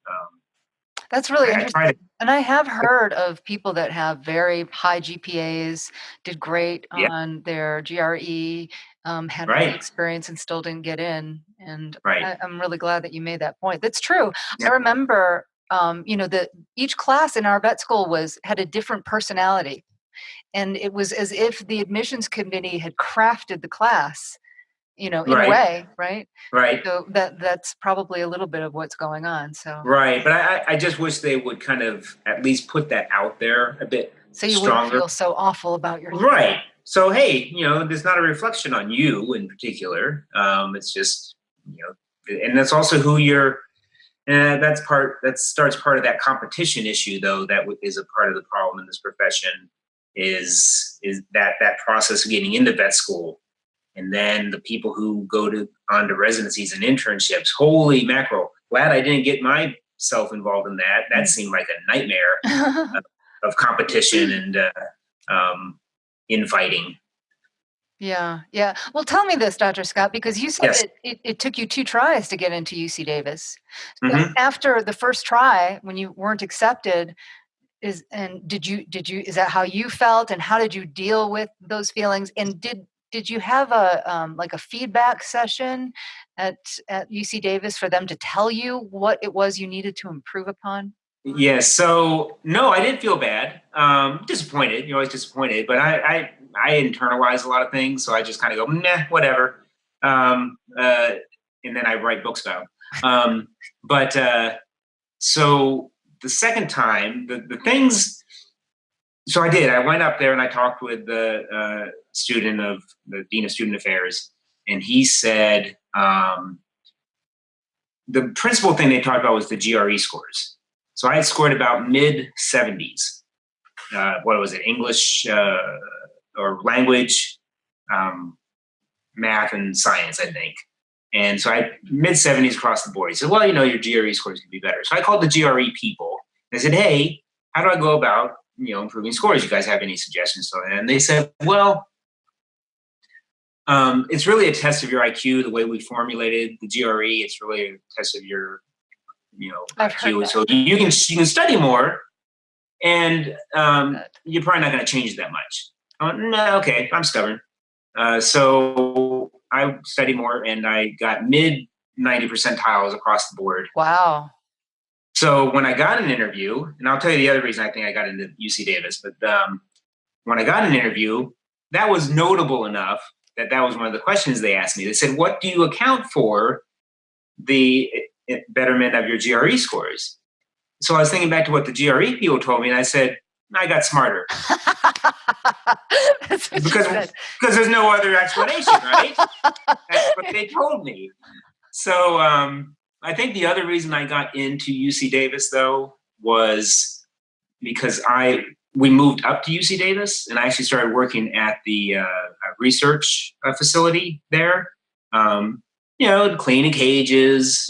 That's really interesting. And I have heard of people that have very high GPAs, did great on their GRE, had a good experience and still didn't get in. And I'm really glad that you made that point. That's true. I remember, that each class in our vet school had a different personality. And it was as if the admissions committee had crafted the class, in a way, right? Right. So that's probably a little bit of what's going on. So right, but I just wish they would kind of at least put that out there a bit so you stronger. Wouldn't feel so awful about yourself. Right. So hey, there's not a reflection on you in particular. It's just and that's also who you're. And that starts part of that competition issue, though. That is a part of the problem in this profession. Is that process of getting into vet school, and then the people who go on to residencies and internships. Holy mackerel! Glad I didn't get myself involved in that. That seemed like a nightmare of competition and infighting. Yeah. Well, tell me this, Dr. Scott, because you said that it took you 2 tries to get into UC Davis. So after the first try, when you weren't accepted, is that how you felt, and how did you deal with those feelings? And did you have a feedback session at UC Davis for them to tell you what it was you needed to improve upon? Yes. So no, I didn't feel bad. Disappointed. You're always disappointed, but I internalize a lot of things, so I just kind of go, nah, whatever. And then I write books about them. So the second time, the things. So I did. I went up there and I talked with the dean of student affairs, and he said the principal thing they talked about was the GRE scores. So I had scored about mid 70s. What was it? English or language, math and science, I think. And so I mid-70s across the board. He said, well, your GRE scores could be better. So I called the GRE people. I said, hey, how do I go about, improving scores? You guys have any suggestions? And they said, well, it's really a test of your IQ, the way we formulated the GRE. It's really a test of your, IQ. So you can study more, and you're probably not going to change that much. I went, no, okay, I'm stubborn. So I studied more, and I got mid 90 percentiles across the board. Wow. So when I got an interview, and I'll tell you the other reason I think I got into UC Davis, but when I got an interview, that was notable enough that was one of the questions they asked me. They said, what do you account for the betterment of your GRE scores? So I was thinking back to what the GRE people told me, and I said, I got smarter. because there's no other explanation, right? That's what they told me. So I think the other reason I got into UC Davis, though, was because we moved up to UC Davis, and I actually started working at the research facility there. Cleaning cages,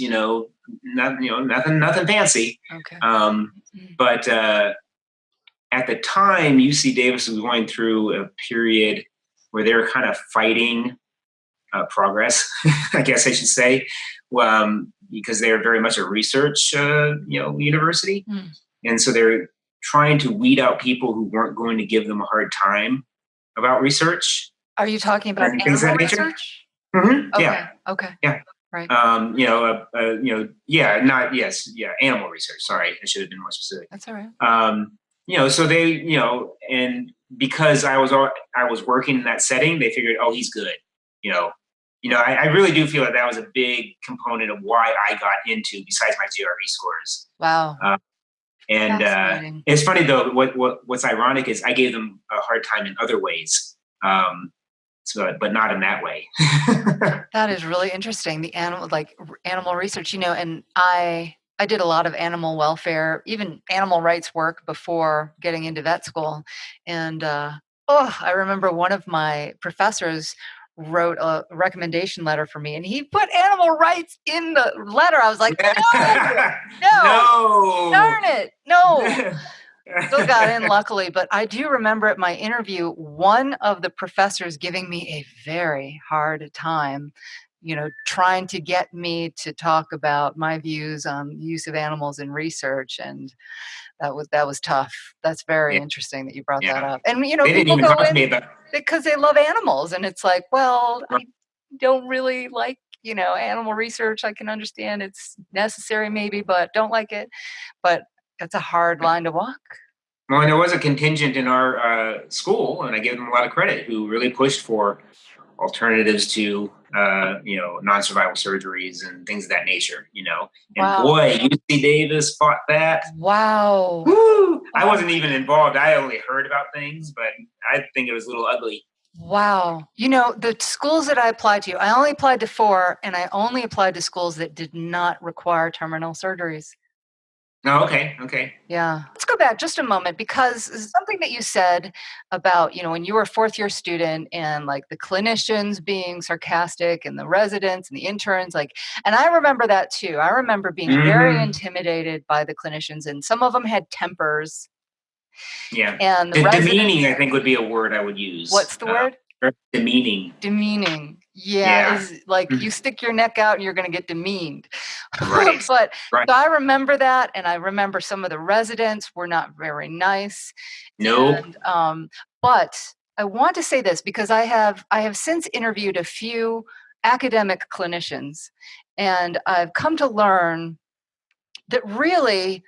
nothing fancy. Okay. But at the time, UC Davis was going through a period where they were kind of fighting progress, I guess I should say, because they are very much a research, university. And so they're trying to weed out people who weren't going to give them a hard time about research. Are you talking about animal research? Mm-hmm. Okay. Yeah. Okay. Yeah. Right. Animal research. Sorry, I should have been more specific. That's all right. So they, and because I was working in that setting, they figured, oh, he's good. I really do feel that was a big component of why I got into, besides my GRE scores. Wow. And it's funny though. What's ironic is I gave them a hard time in other ways. But not in that way. That is really interesting. The animal research, and I did a lot of animal welfare, even animal rights work before getting into vet school. And I remember one of my professors wrote a recommendation letter for me, and he put animal rights in the letter. I was like, no, darn it, no. Still got in, luckily, but I do remember at my interview, one of the professors giving me a very hard time, trying to get me to talk about my views on the use of animals in research, and that was tough. That's very interesting that you brought that up. And they didn't even talk to me about because they love animals, and it's like, well, I don't really like animal research. I can understand it's necessary, maybe, but don't like it. But that's a hard line to walk. Well, and there was a contingent in our school, and I give them a lot of credit, who really pushed for alternatives to, non-survival surgeries and things of that nature, And boy, UC Davis fought that. Wow. Woo! I wasn't even involved. I only heard about things, but I think it was a little ugly. Wow. The schools that I applied to, I only applied to 4, and I only applied to schools that did not require terminal surgeries. Oh, okay. Yeah. Let's go back just a moment, because something that you said about, when you were a 4th-year student, and like the clinicians being sarcastic and the residents and the interns, and I remember that too. I remember being very intimidated by the clinicians, and some of them had tempers. Yeah. And demeaning, I think, would be a word I would use. What's the word? Demeaning. Demeaning. Yeah. Is you stick your neck out and you're going to get demeaned. Right. So I remember that, and I remember some of the residents were not very nice. No. And, but I want to say this, because I have since interviewed a few academic clinicians, and I've come to learn that really,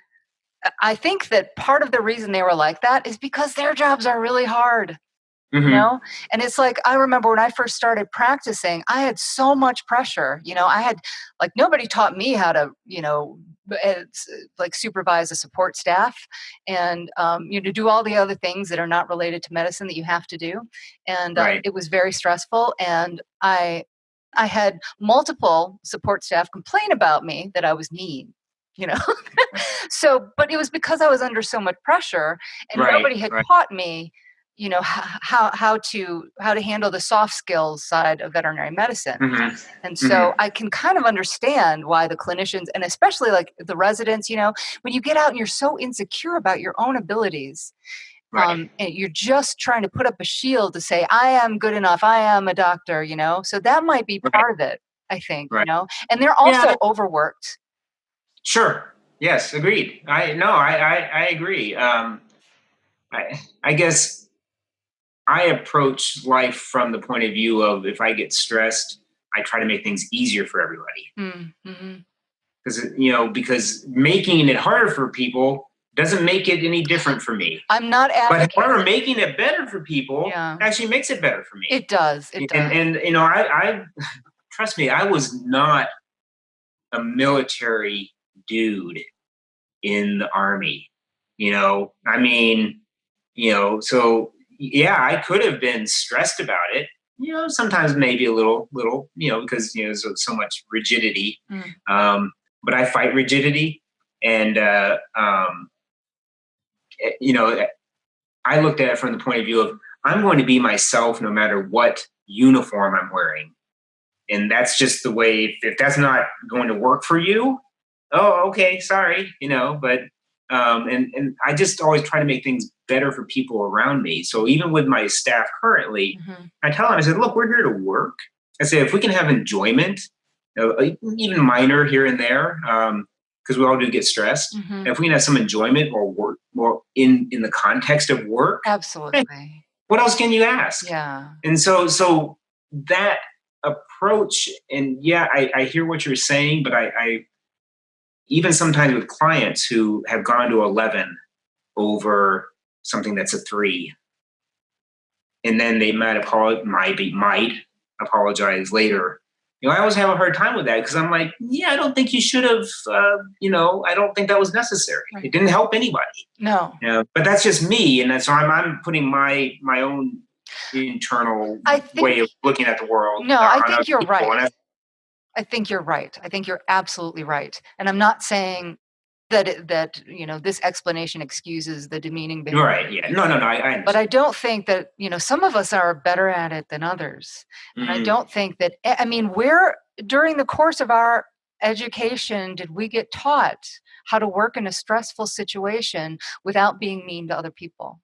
I think that part of the reason they were like that is because their jobs are really hard. And it's like, I remember when I first started practicing, I had so much pressure. I had nobody taught me how to, supervise a support staff, and, to do all the other things that are not related to medicine that you have to do. And it was very stressful. And I had multiple support staff complain about me that I was mean. So, but it was because I was under so much pressure, and nobody had taught me how to handle the soft skills side of veterinary medicine. Mm-hmm. And Mm-hmm. so I can kind of understand why the clinicians, and especially like the residents, when you get out and you're so insecure about your own abilities, Right. and you're just trying to put up a shield to say, I am good enough, I am a doctor, so that might be Right. part of it, I think, Right. and they're Yeah. also overworked. Sure. Yes. Agreed. I agree. I guess I approach life from the point of view of, if I get stressed, I try to make things easier for everybody. Mm-hmm. Because making it harder for people doesn't make it any different for me. I'm not But advocating. however, making it better for people Yeah. actually makes it better for me. It does. It does. And I trust me, I was not a military dude in the Army. I mean, so yeah, I could have been stressed about it. Sometimes maybe a little, because there's so much rigidity. But I fight rigidity, and I looked at it from the point of view of, I'm going to be myself no matter what uniform I'm wearing, and that's just the way. If that's not going to work for you, oh, okay, sorry, But and I just always try to make things better for people around me. So even with my staff currently, I tell them, I said, look, we're here to work. I say, if we can have enjoyment, even minor here and there, because we all do get stressed. And if we can have some enjoyment or work more in the context of work, absolutely. What else can you ask? Yeah. And so that approach, and yeah, I hear what you're saying, but I even sometimes with clients who have gone to 11 over something that's a 3, and then they might apologize later. I always have a hard time with that, because I'm like, yeah, I don't think you should have. I don't think that was necessary. Right. It didn't help anybody. No. But that's just me, and so I'm putting my own internal way of looking at the world. No, I think you're right. I think you're right. I think you're absolutely right. And I'm not saying that this explanation excuses the demeaning behavior. Right. Yeah. No. I understand. But I don't think that, some of us are better at it than others. And I don't think that, where during the course of our education did we get taught how to work in a stressful situation without being mean to other people?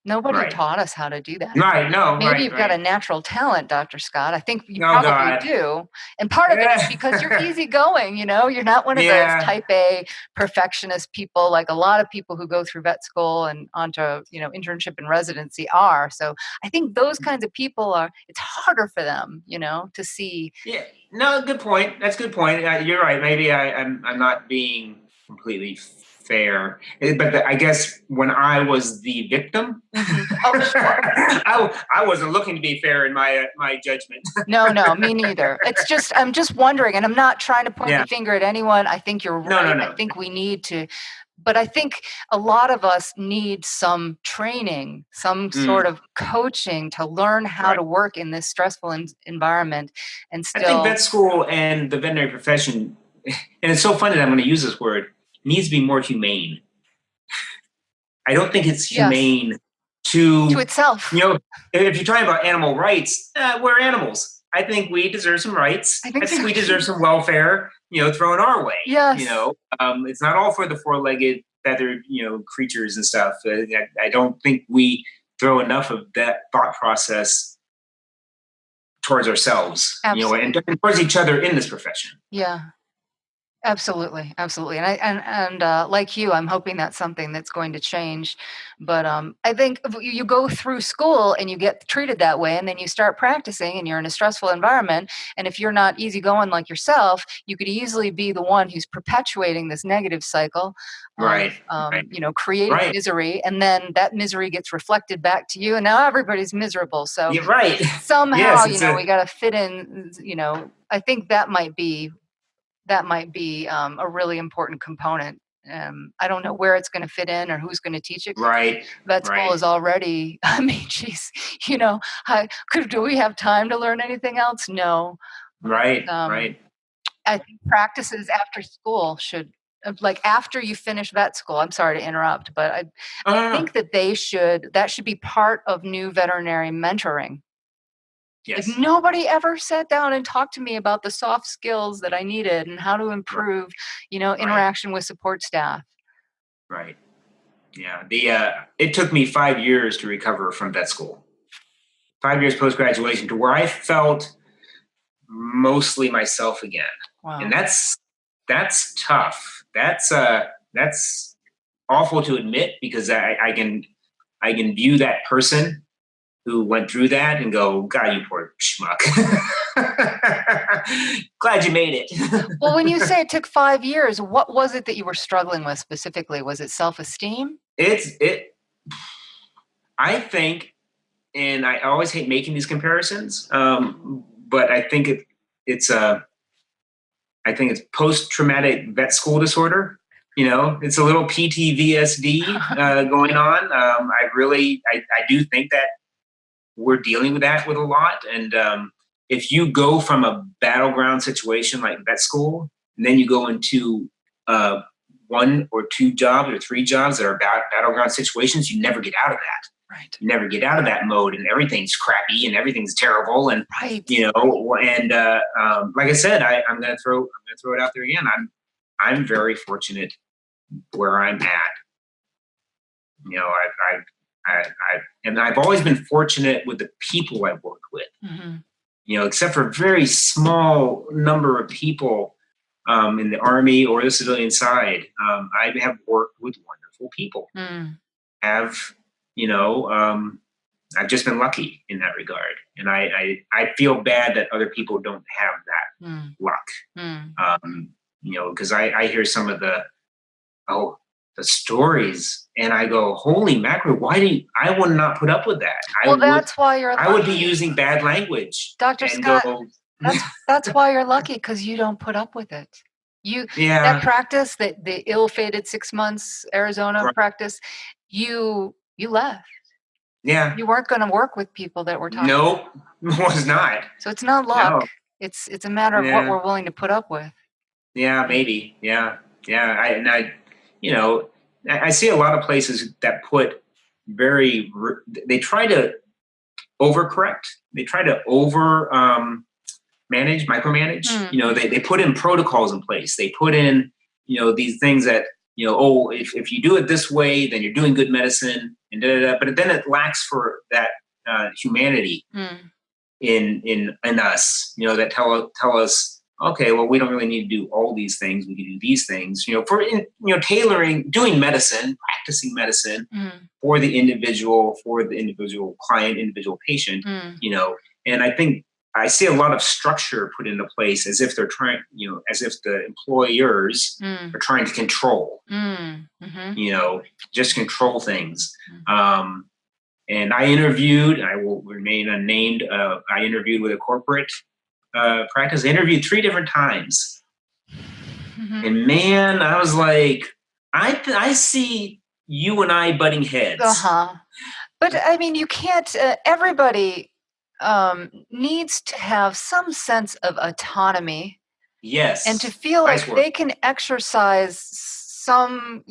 Nobody taught us how to do that. Right, no, Maybe you've got a natural talent, Dr. Scott. I think you Oh, probably God. do. And part of it is because you're easygoing, you're not one of those type A perfectionist people like a lot of people who go through vet school and onto, internship and residency are. So I think those kinds of people it's harder for them, to see. Yeah, no, good point. That's a good point. You're right. Maybe I'm not being completely fair, but I guess when I was the victim, oh, sure. I wasn't looking to be fair in my judgment. No, me neither. It's just, I'm just wondering, and I'm not trying to point the finger at anyone. I think you're right. No. I think we need to, but I think a lot of us need some training, some sort of coaching to learn how to work in this stressful environment. And still, I think vet school and the veterinary profession, and it's so funny that I'm going to use this word, needs to be more humane. I don't think it's humane to itself. If you're talking about animal rights, we're animals. I think we deserve some rights. I think we deserve some welfare, thrown our way. Yes. It's not all for the 4-legged feathered, creatures and stuff. I don't think we throw enough of that thought process towards ourselves, and towards each other in this profession. Yeah. Absolutely. And like you, I'm hoping that's something that's going to change. But I think you go through school and you get treated that way, and then you start practicing, and you're in a stressful environment. And if you're not easygoing like yourself, you could easily be the one who's perpetuating this negative cycle, creating misery, and then that misery gets reflected back to you, and now everybody's miserable. So somehow, we got to fit in. I think that might be a really important component. I don't know where it's going to fit in or who's going to teach it. Vet school is already, geez, do we have time to learn anything else? No. Right. I think practices after school should like after you finish vet school? I'm sorry to interrupt, but I Uh, think that that should be part of new veterinary mentoring. Like yes. nobody ever sat down and talked to me about the soft skills that I needed and how to Right. improve, Right. interaction with support staff. Right. Yeah. It took me 5 years to recover from vet school. 5 years post graduation to where I felt mostly myself again, and Wow. that's tough. That's awful to admit because I can view that person who went through that and go, God, you poor schmuck. Glad you made it. Well, when you say it took 5 years, what was it that you were struggling with specifically? Was it self-esteem? It. I think, and I always hate making these comparisons, but I think it's post-traumatic vet school disorder. It's a little PTVSD going on. I do think that we're dealing with that with a lot. And if you go from a battleground situation like vet school, and then you go into one or two jobs or three jobs that are battleground situations, you never get out of that. Right. You never get out of that mode, and everything's crappy and everything's terrible. And Right. like I said, I'm gonna throw it out there again. I'm very fortunate where I'm at. I've always been fortunate with the people I've worked with. Mm-hmm. Except for a very small number of people in the Army or the civilian side, I have worked with wonderful people. Have I've just been lucky in that regard, and I feel bad that other people don't have that luck. Because I hear some of the stories, and I go, holy mackerel! I would not put up with that. Well, that's why you're lucky. I would be using bad language, Dr. Scott. That's why you're lucky, because you don't put up with it. That practice, the ill-fated 6 months Arizona practice, you left. Yeah. You weren't going to work with people that were talking. Nope, was not. So it's not luck. No. It's a matter of what we're willing to put up with. Yeah, maybe. Yeah. I see a lot of places that put they try to overcorrect. They try to micromanage. They put in protocols in place. They put in, these things that, if you do it this way, then you're doing good medicine, and but then it lacks for that humanity in us, that tell us, okay, well, we don't really need to do all these things. We can do these things, tailoring, doing medicine, practicing medicine for the individual client, individual patient, and I think I see a lot of structure put into place as if they're trying, as if the employers are trying to control, just control things. And I will remain unnamed. I interviewed with a corporate practice. I interviewed 3 different times. And man, I was like, I see you and I butting heads. But I mean, you can't, everybody needs to have some sense of autonomy. Yes. And to feel like they can exercise some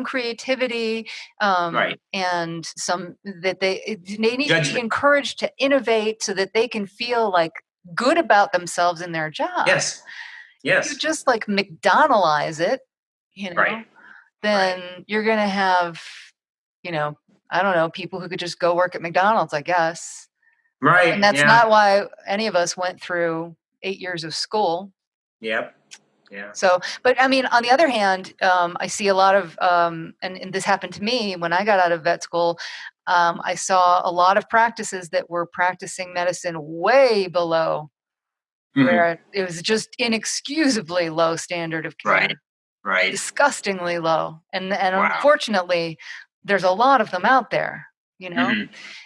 creativity, and that they need to be encouraged to innovate so that they can feel like good about themselves in their job. Yes. If you just like McDonaldize it, then you're going to have, I don't know, people who could just go work at McDonald's, I guess. Right. And that's not why any of us went through 8 years of school. Yep. Yeah. So, but I mean, on the other hand, I see a lot of, and this happened to me when I got out of vet school. I saw a lot of practices that were practicing medicine way below where it was just inexcusably low standard of care. Right. Disgustingly low. And unfortunately, there's a lot of them out there,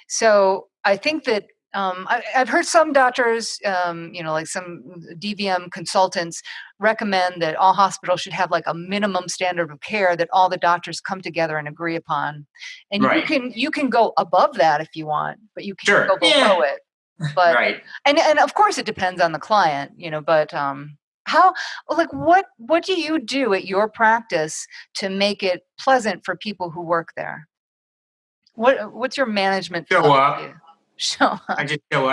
So I think that I've heard some doctors, like some DVM consultants recommend that all hospitals should have like a minimum standard of care that all the doctors come together and agree upon. And you can go above that if you want, but you can't go below it. But and of course it depends on the client, but How, like, what do you do at your practice to make it pleasant for people who work there? What's your management Show philosophy? up. Show I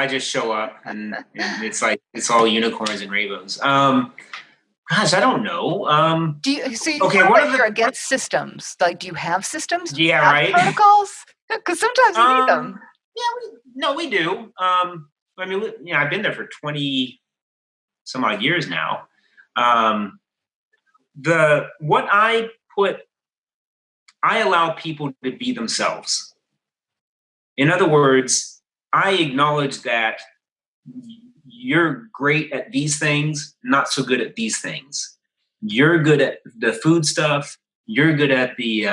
up. just show up, and it's like it's all unicorns and rainbows. Gosh, I don't know. Do you, so you Okay, sound one like of you're the against systems. Like, do you have systems? Do you yeah, have right. protocols? Because sometimes you need them. Yeah, we do. I mean, I've been there for 20 some odd years now. Um, the what I put, I allow people to be themselves. In other words, I acknowledge that you're great at these things, not so good at these things. You're good at the food stuff. You're good at the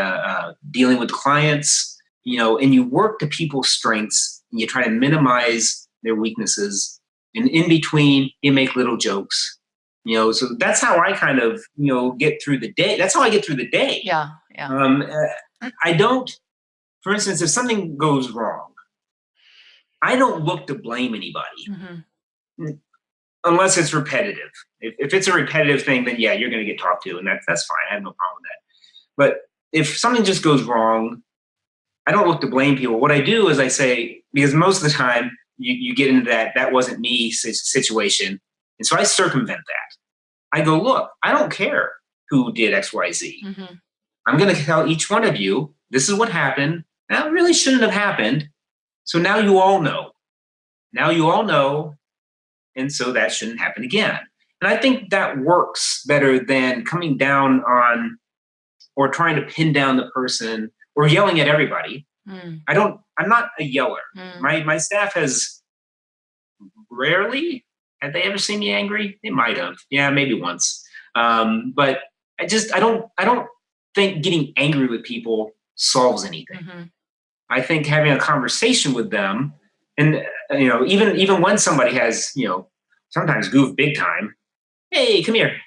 dealing with clients, and you work to people's strengths and you try to minimize their weaknesses. And in between, you make little jokes, so that's how I kind of, get through the day. That's how I get through the day. Yeah, yeah. I don't, for instance, if something goes wrong, I don't look to blame anybody. Mm-hmm. Unless it's repetitive. If it's a repetitive thing, then yeah, you're going to get talked to, and that's fine. I have no problem with that. But if something just goes wrong, I don't look to blame people. What I do is I say, because most of the time you get into that wasn't me situation, and so I circumvent that. I go, look, I don't care who did X, Y, Z. Mm-hmm. I'm going to tell each one of you this is what happened. That really shouldn't have happened. So now you all know. Now you all know. And so that shouldn't happen again. And I think that works better than coming down on or trying to pin down the person or yelling at everybody. Mm. I'm not a yeller. Mm. My staff has rarely, have they ever seen me angry? They might have. Yeah, maybe once. But I don't think getting angry with people solves anything. Mm-hmm. I think having a conversation with them, and even when somebody has sometimes goof big time. Hey, come here.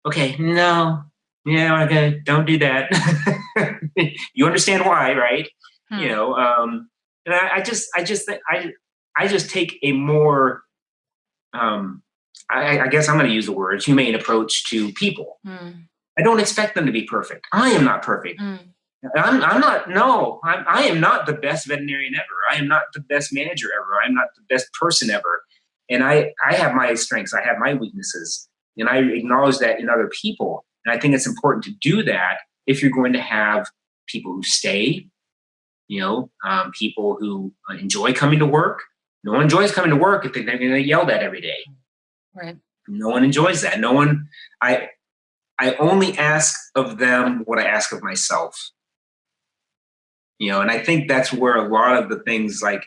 Okay, no, yeah, okay, don't do that. You understand why, right? Hmm. And I just take a more, I guess I'm going to use the word humane approach to people. I don't expect them to be perfect. I am not perfect. I'm not. No, I am not the best veterinarian ever. I am not the best manager ever. I'm not the best person ever. And I have my strengths. I have my weaknesses, and I acknowledge that in other people. And I think it's important to do that if you're going to have people who stay. People who enjoy coming to work. No one enjoys coming to work if they're going to get yelled at every day. Right. No one enjoys that. No one. I only ask of them what I ask of myself. And I think that's where a lot of the things like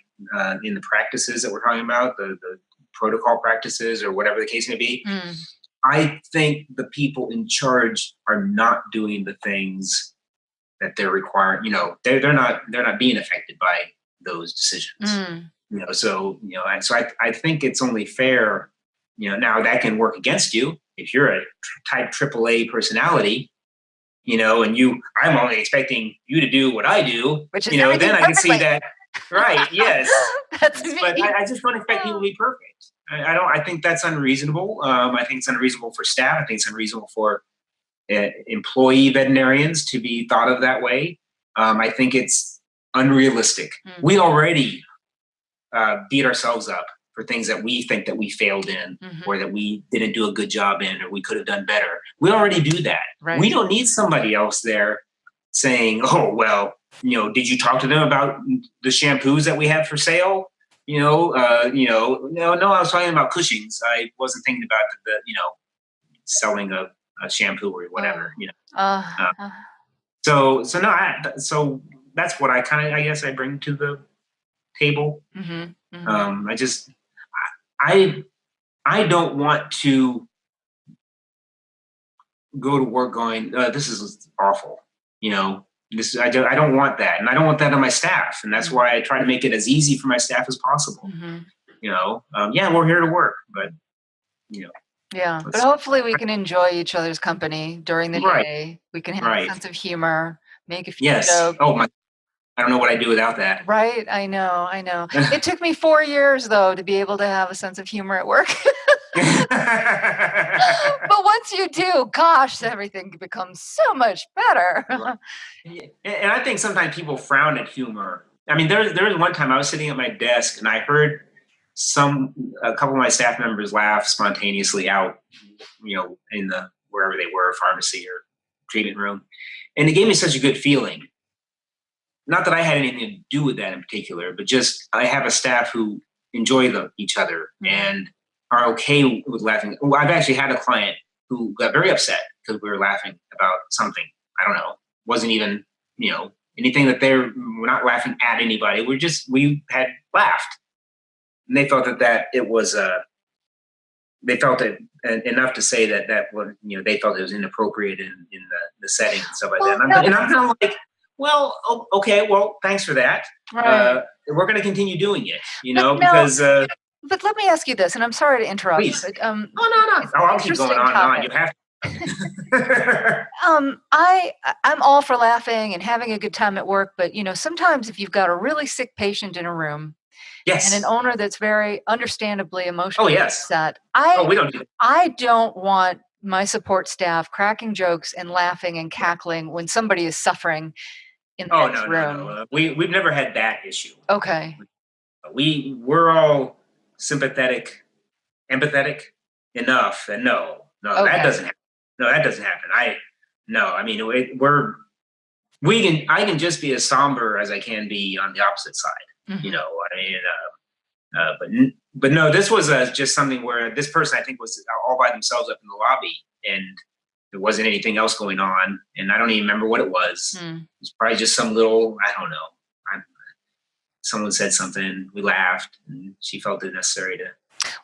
in the practices that we're talking about, the protocol practices or whatever the case may be, I think the people in charge are not doing the things that they're required. They're not being affected by those decisions. So I think it's only fair. Now that can work against you if you're a type AAA personality. And I'm only expecting you to do what I do, Which is then I can see that, right, yes. That's me. But I just don't expect people to be perfect. I think that's unreasonable. I think it's unreasonable for staff. I think it's unreasonable for employee veterinarians to be thought of that way. I think it's unrealistic. We already beat ourselves up for things that we think that we failed in or that we didn't do a good job in or we could have done better. We already do that. Right. We don't need somebody else there saying, oh, well, did you talk to them about the shampoos that we have for sale? No, I was talking about Cushing's. I wasn't thinking about the selling a shampoo or whatever, So that's what I guess I bring to the table. I don't want to go to work going, this is awful. I don't want that. And I don't want that on my staff. And that's why I try to make it as easy for my staff as possible. We're here to work, but yeah, but hopefully we can enjoy each other's company during the day. We can have a sense of humor, make a few jokes. Oh my, I don't know what I'd do without that. Right. I know. It took me 4 years though to be able to have a sense of humor at work. But once you do, gosh, everything becomes so much better. And I think sometimes people frown at humor. I mean, there was one time I was sitting at my desk and I heard a couple of my staff members laugh spontaneously out, in the wherever they were, pharmacy or treatment room, and it gave me such a good feeling. Not that I had anything to do with that in particular, but just I have a staff who enjoy each other and are okay with laughing. Well, I've actually had a client who got very upset because we were laughing about something. I don't know. Wasn't even, anything that we're not laughing at anybody. We had laughed. And they felt that it was, they felt it enough to say that they felt it was inappropriate in the setting and stuff like that. And I'm kind of like, well, okay, well, thanks for that. Right. We're going to continue doing it, because. But let me ask you this, and I'm sorry to interrupt. Please. But, no. I'll keep going on and on. You have to. I'm all for laughing and having a good time at work, but sometimes if you've got a really sick patient in a room, yes, and an owner that's very understandably emotionally upset, we don't do that. I don't want my support staff cracking jokes and laughing and cackling when somebody is suffering in the next room. No. We've never had that issue. Okay. We're all sympathetic, empathetic enough, and no, that doesn't happen. No, that doesn't happen. I mean, I can just be as somber as I can be on the opposite side. But no, this was just something where this person I think was all by themselves up in the lobby, and there wasn't anything else going on, and I don't even remember what it was. It was probably just some little, I don't know. Someone said something, we laughed, and she felt it necessary to.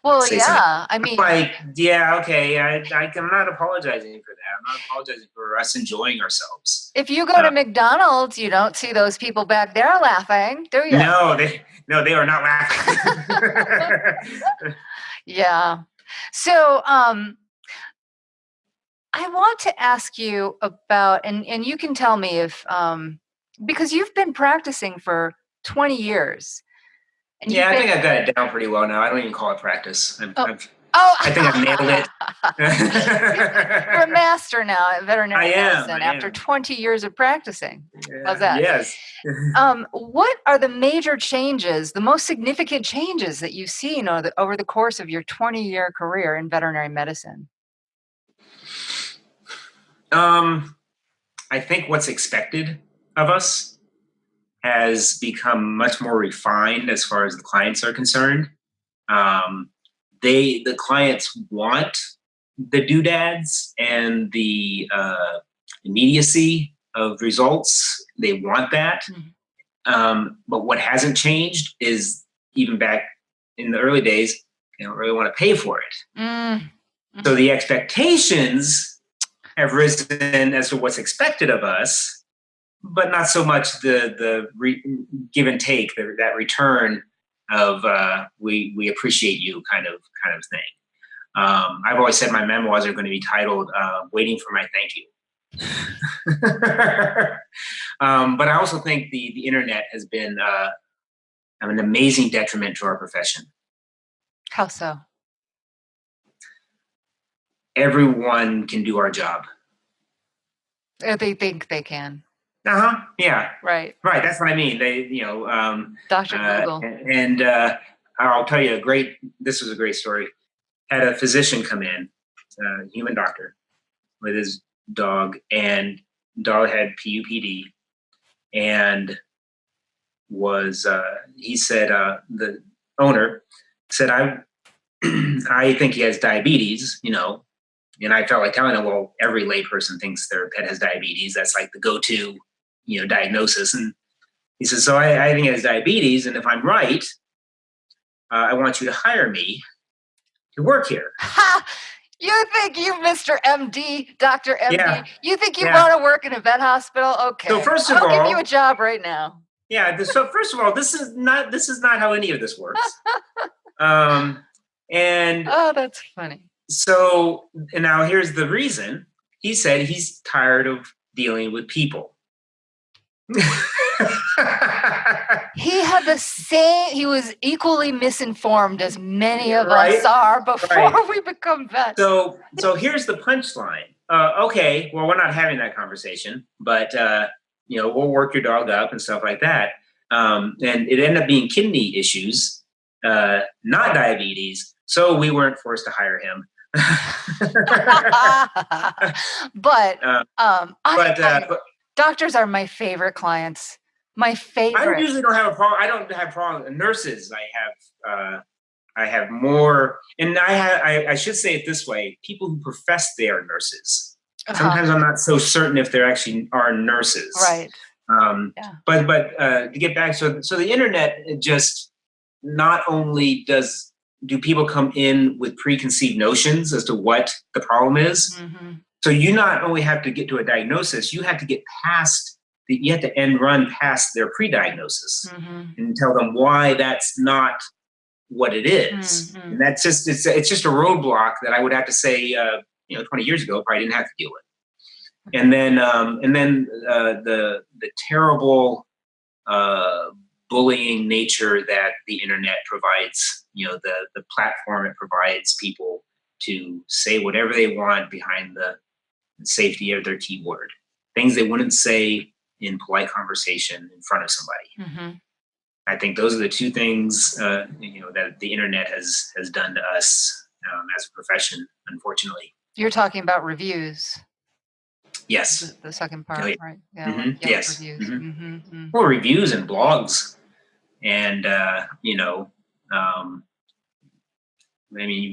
Well, yeah, I mean, okay. I'm not apologizing for that. I'm not apologizing for us enjoying ourselves. If you go to McDonald's, you don't see those people back there laughing, do you? No, they are not laughing. Yeah. So, I want to ask you about, and you can tell me if, because you've been practicing for 20 years. And I think I've got it down pretty well now. I don't even call it practice. I think I've nailed it. You're a master now at veterinary medicine after 20 years of practicing. How's that? Yes. What are the major changes, the most significant changes that you've seen over the course of your 20-year career in veterinary medicine? I think what's expected of us has become much more refined as far as the clients are concerned. The clients want the doodads and the immediacy of results. They want that. But what hasn't changed is even back in the early days, they don't really want to pay for it. So the expectations have risen as to what's expected of us, but not so much the give and take, that return of we appreciate you kind of thing. I've always said my memoirs are going to be titled "Waiting for My Thank You." But I also think the internet has been an amazing detriment to our profession. How so? Everyone can do our job. They think they can. Yeah. Right. That's what I mean. They, Dr. Google. And I'll tell you this was a great story. Had a physician come in, a human doctor, with his dog, and dog had PUPD, and he said, the owner said, I think he has diabetes, and I felt like telling him, well, every layperson thinks their pet has diabetes. That's like the go-to diagnosis. And he says, so I think he has diabetes, and if I'm right, I want you to hire me to work here. You think you, Mr. MD, Dr. MD, you think you want to work in a vet hospital? Okay. So first of I'll all, give you a job right now. Yeah. So first of all, this is not how any of this works. And oh, that's funny. So, and now here's the reason. He said he's tired of dealing with people. He had the same, he was equally misinformed as many of Right? us are before we become vets. So here's the punchline. Okay, well, we're not having that conversation, but we'll work your dog up and stuff like that. And it ended up being kidney issues, not diabetes. So we weren't forced to hire him. But but doctors are my favorite clients. My favorite. I usually don't have a problem. I don't have problem. Nurses, I have more, and I should say it this way: people who profess they are nurses. Sometimes I'm not so certain if they actually are nurses. Right. But to get back, so the internet just not only do people come in with preconceived notions as to what the problem is. Mm-hmm. So you not only have to get to a diagnosis, you have to get past. You have to run past their pre-diagnosis and tell them why that's not what it is. Mm-hmm. And that's just it's just a roadblock that I would have to say 20 years ago probably didn't have to deal with. And then the terrible bullying nature that the internet provides, the platform it provides people to say whatever they want behind the safety of their keyboard, things they wouldn't say in polite conversation in front of somebody. Mm-hmm. I think those are the two things, that the internet has done to us as a profession, unfortunately. You're talking about reviews. Yes. The second part, right? Yeah. Mm-hmm. Yes. Reviews. Mm-hmm. Mm-hmm. Well, reviews and blogs, and you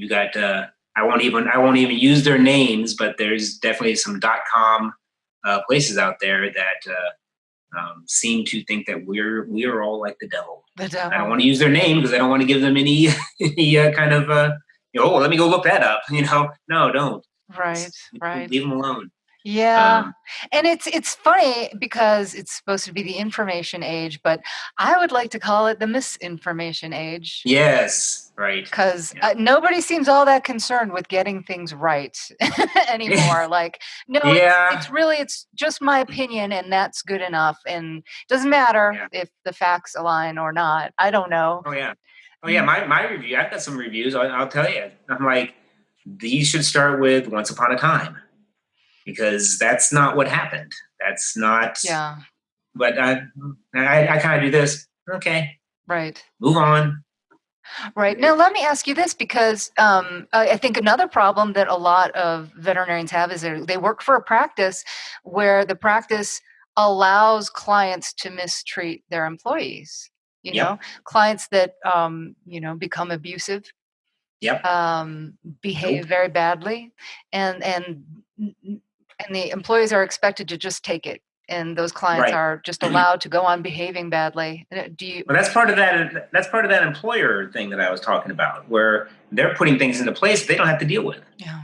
got. I won't even use their names, but there's definitely some .com places out there that seem to think that we are all like the devil. I don't want to use their name because I don't want to give them any kind of let me go look that up. No, don't. Right. Leave them alone. Yeah. And it's funny because it's supposed to be the information age, but I would like to call it the misinformation age. Yes, right. Because nobody seems all that concerned with getting things right anymore. Like, no, it's just my opinion and that's good enough. And it doesn't matter if the facts align or not. I don't know. Oh, yeah. My review, I've got some reviews. I'll tell you. I'm like, these should start with once upon a time. Because that's not what happened. That's not. Yeah. But I kind of do this. Okay. Right. Move on. Right. Now, let me ask you this, because I think another problem that a lot of veterinarians have is they work for a practice where the practice allows clients to mistreat their employees. Clients that become abusive. Yep. Behave very badly, and the employees are expected to just take it, and those clients are just allowed to go on behaving badly. Well, that's part of that. That's part of that employer thing that I was talking about, where they're putting things into place they don't have to deal with. Yeah.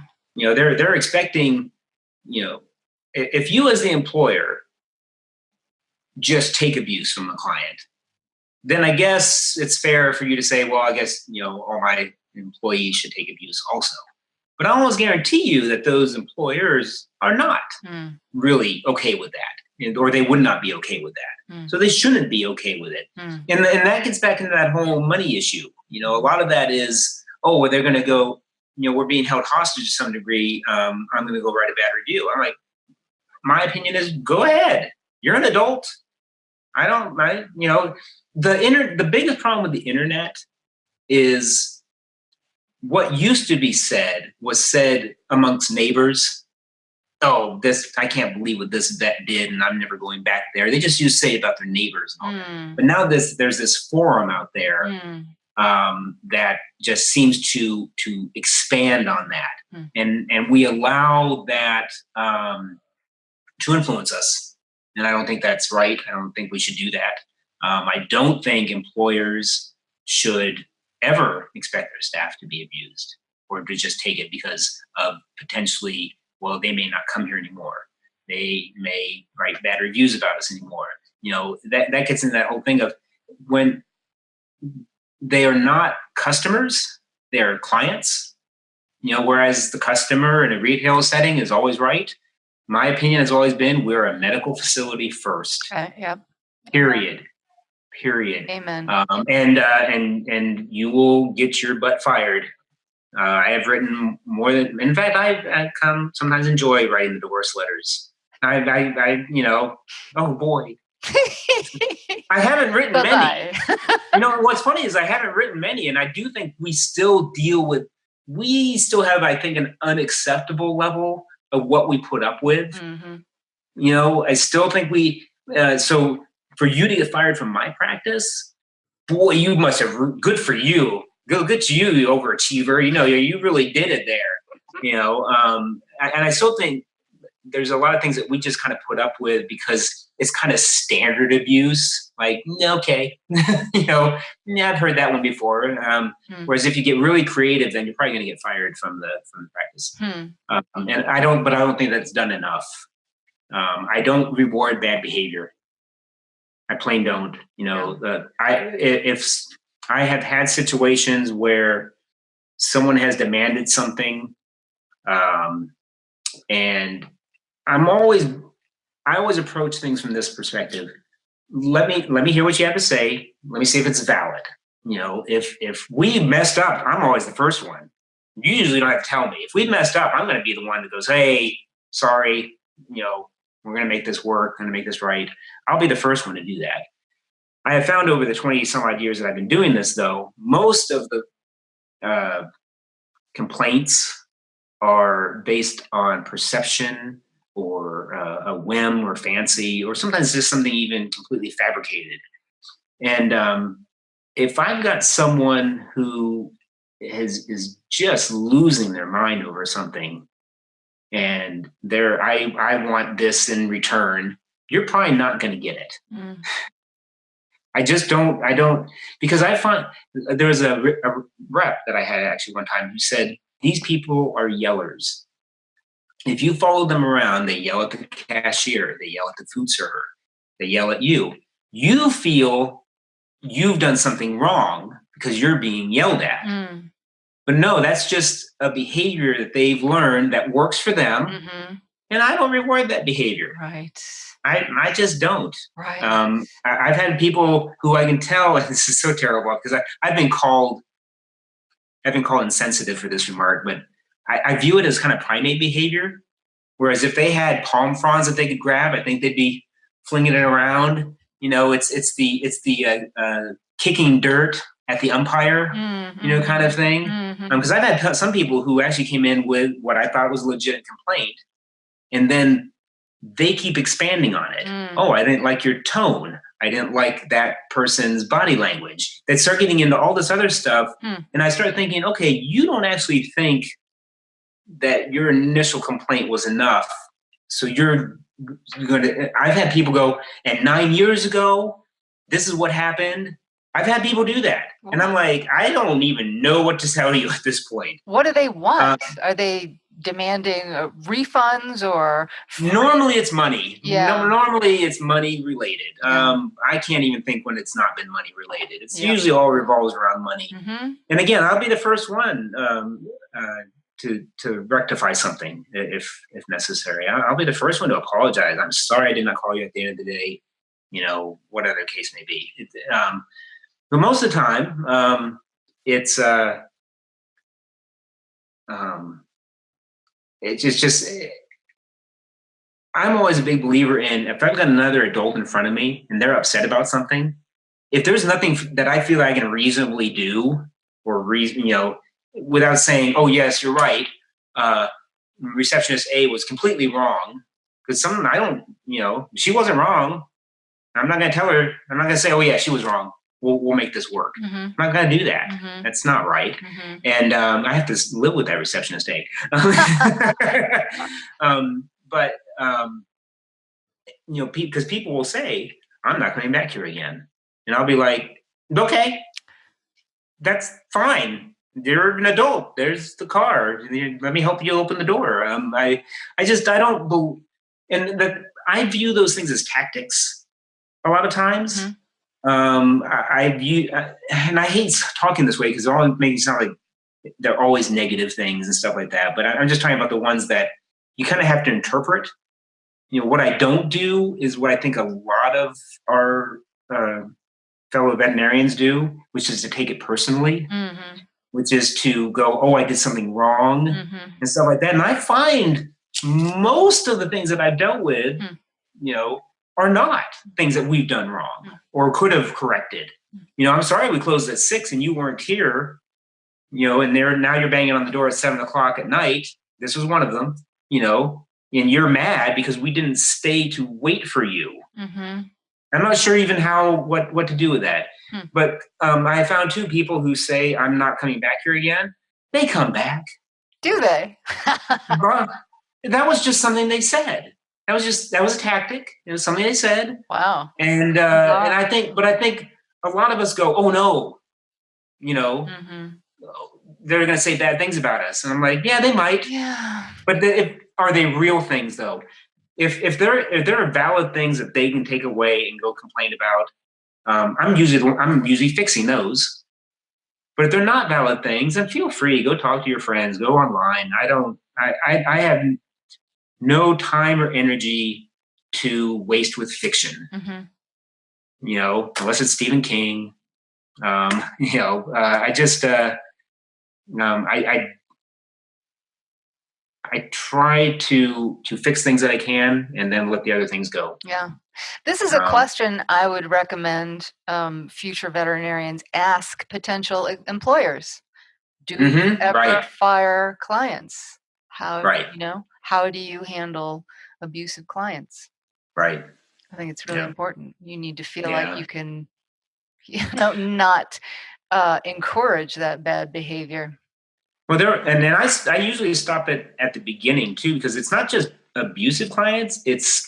They're expecting. If you as the employer just take abuse from the client, then I guess it's fair for you to say, well, I guess all my employees should take abuse also. But I almost guarantee you that those employers are not really okay with that, or they would not be okay with that. So they shouldn't be okay with it. And that gets back into that whole money issue. A lot of that is, they're going to go, we're being held hostage to some degree. I'm going to go write a bad review. I'm like, my opinion is, go ahead. You're an adult. The biggest problem with the internet is what used to be said was said amongst neighbors. Oh, I can't believe what this vet did, and I'm never going back there. They just used to say it about their neighbors and all that. But now there's this forum out there that just seems to expand on that, and we allow that to influence us. And I don't think that's right. I don't think we should do that. I don't think employers should ever expect their staff to be abused or to just take it because of potentially, they may not come here anymore. They may write bad reviews about us anymore. That gets into that whole thing of when they are not customers, they're clients, whereas the customer in a retail setting is always right. My opinion has always been we're a medical facility first. Yep. Period. period. Amen. And you will get your butt fired. I have written more than, in fact, I sometimes enjoy writing the divorce letters. Oh boy. I haven't written many. What's funny is I haven't written many, and I do think we still have, I think, an unacceptable level of what we put up with. Mm-hmm. I still think so for you to get fired from my practice, boy, you must have, good for you. Good to you, overachiever. You really did it there. And I still think there's a lot of things that we just kind of put up with because it's kind of standard abuse. Like, okay, I've heard that one before. Whereas if you get really creative, then you're probably going to get fired from the practice. And I don't think that's done enough. I don't reward bad behavior. I plain don't. If I have had situations where someone has demanded something, and I always approach things from this perspective. Let me hear what you have to say. Let me see if it's valid. If we messed up, I'm always the first one. You usually don't have to tell me. If we messed up, I'm going to be the one that goes, "Hey, sorry. We're going to make this work. Going to make this right." I'll be the first one to do that. I have found over the 20 some odd years that I've been doing this, though, most of the complaints are based on perception or a whim or fancy, or sometimes just something even completely fabricated. And if I've got someone who is just losing their mind over something, and I want this in return, you're probably not going to get it. I don't, because I find there was a rep that I had actually one time who said, these people are yellers. If you follow them around, they yell at the cashier, they yell at the food server, they yell at you. You feel you've done something wrong because you're being yelled at. But no, that's just a behavior that they've learned that works for them. And I don't reward that behavior. Right. I just don't. Right. I've had people who I can tell, and this is so terrible because I've been called insensitive for this remark, but I view it as kind of primate behavior. Whereas if they had palm fronds that they could grab, I think they'd be flinging it around. It's the kicking dirt at the umpire, kind of thing. Because I've had some people who actually came in with what I thought was a legit complaint, and then they keep expanding on it. Oh, I didn't like your tone. I didn't like that person's body language. They start getting into all this other stuff. And I started thinking, okay, you don't actually think that your initial complaint was enough. So you're going to, I've had people go, and 9 years ago, this is what happened. I've had people do that. And I'm like, I don't even know what to tell you at this point. What do they want? Are they demanding refunds or? Normally it's money. Yeah. Normally it's money related. I can't even think when it's not been money related. It's usually all revolves around money. And again, I'll be the first one to rectify something if necessary. I'll be the first one to apologize. I'm sorry I did not call you at the end of the day. Whatever the case may be. But most of the time, it's just I'm always a big believer in, if I've got another adult in front of me and they're upset about something, if there's nothing that I feel I can reasonably do or without saying, oh yes, you're right, receptionist A was completely wrong, because she wasn't wrong. I'm not going to tell her. I'm not going to say, oh yeah, she was wrong. We'll make this work. I'm not going to do that. That's not right. And I have to live with that receptionist A. But because people will say, I'm not coming back here again. And I'll be like, okay, that's fine. You're an adult. There's the car. Let me help you open the door. I don't, I view those things as tactics a lot of times. I view, and I hate talking this way because it all makes it sound like they're always negative things and stuff like that. But I'm just talking about the ones that you kind of have to interpret. What I don't do is what I think a lot of our fellow veterinarians do, which is to take it personally, which is to go, oh, I did something wrong and stuff like that. And I find most of the things that I've dealt with, are not things that we've done wrong or could have corrected. I'm sorry we closed at 6 and you weren't here, and now you're banging on the door at 7:00 at night. This was one of them, and you're mad because we didn't stay to wait for you. I'm not sure even what to do with that. But I found 2 people who say, I'm not coming back here again. They come back. Do they? That was just something they said. That was a tactic. It was something they said. Wow. And I think a lot of us go, oh no, they're going to say bad things about us. And I'm like, yeah, they might. Yeah. But are they real things though? If there are valid things that they can take away and go complain about, I'm usually fixing those. But if they're not valid things, then feel free, go talk to your friends, go online. I have no time or energy to waste with fiction. Unless it's Stephen King. I try to fix things that I can and then let the other things go. Yeah. This is a question I would recommend future veterinarians ask potential employers. Do you ever fire clients? How do you handle abusive clients? Right. I think it's really important. You need to feel like you can not encourage that bad behavior. Well, and then I usually stop it at the beginning too, because it's not just abusive clients; it's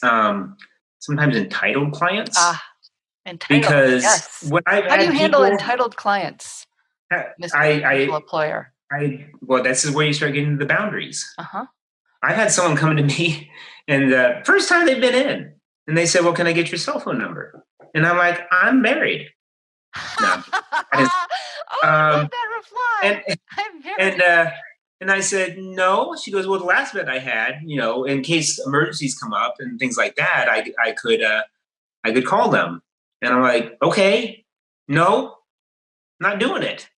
sometimes entitled clients. Entitled. Because yes. when how do you handle entitled clients, Mr. Employer? This is where you start getting the boundaries. I've had someone come to me, and the first time they've been in, and they said, "Well, can I get your cell phone number?" And I'm like, "I'm married." No, I love that reply. And I said, no. She goes, well, the last vet I had, in case emergencies come up and things like that, I could call them. And I'm like, okay, no, not doing it.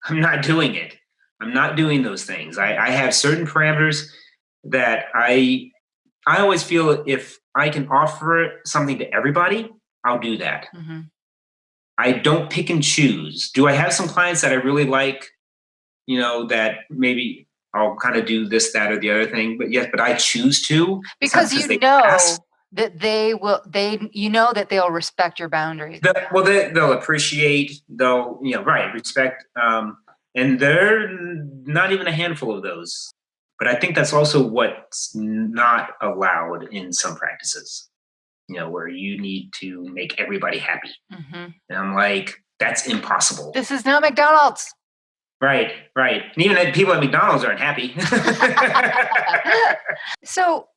I'm not doing it. I'm not doing those things. I have certain parameters that I always feel if I can offer something to everybody, I'll do that. I don't pick and choose. Do I have some clients that I really like, that maybe I'll kind of do this, that, or the other thing, but I choose to. Because that they will, that they'll respect your boundaries. They'll appreciate, respect. And they're not even a handful of those. But I think that's also what's not allowed in some practices. Where you need to make everybody happy. And I'm like, that's impossible. This is not McDonald's. Right. And even people at McDonald's aren't happy. So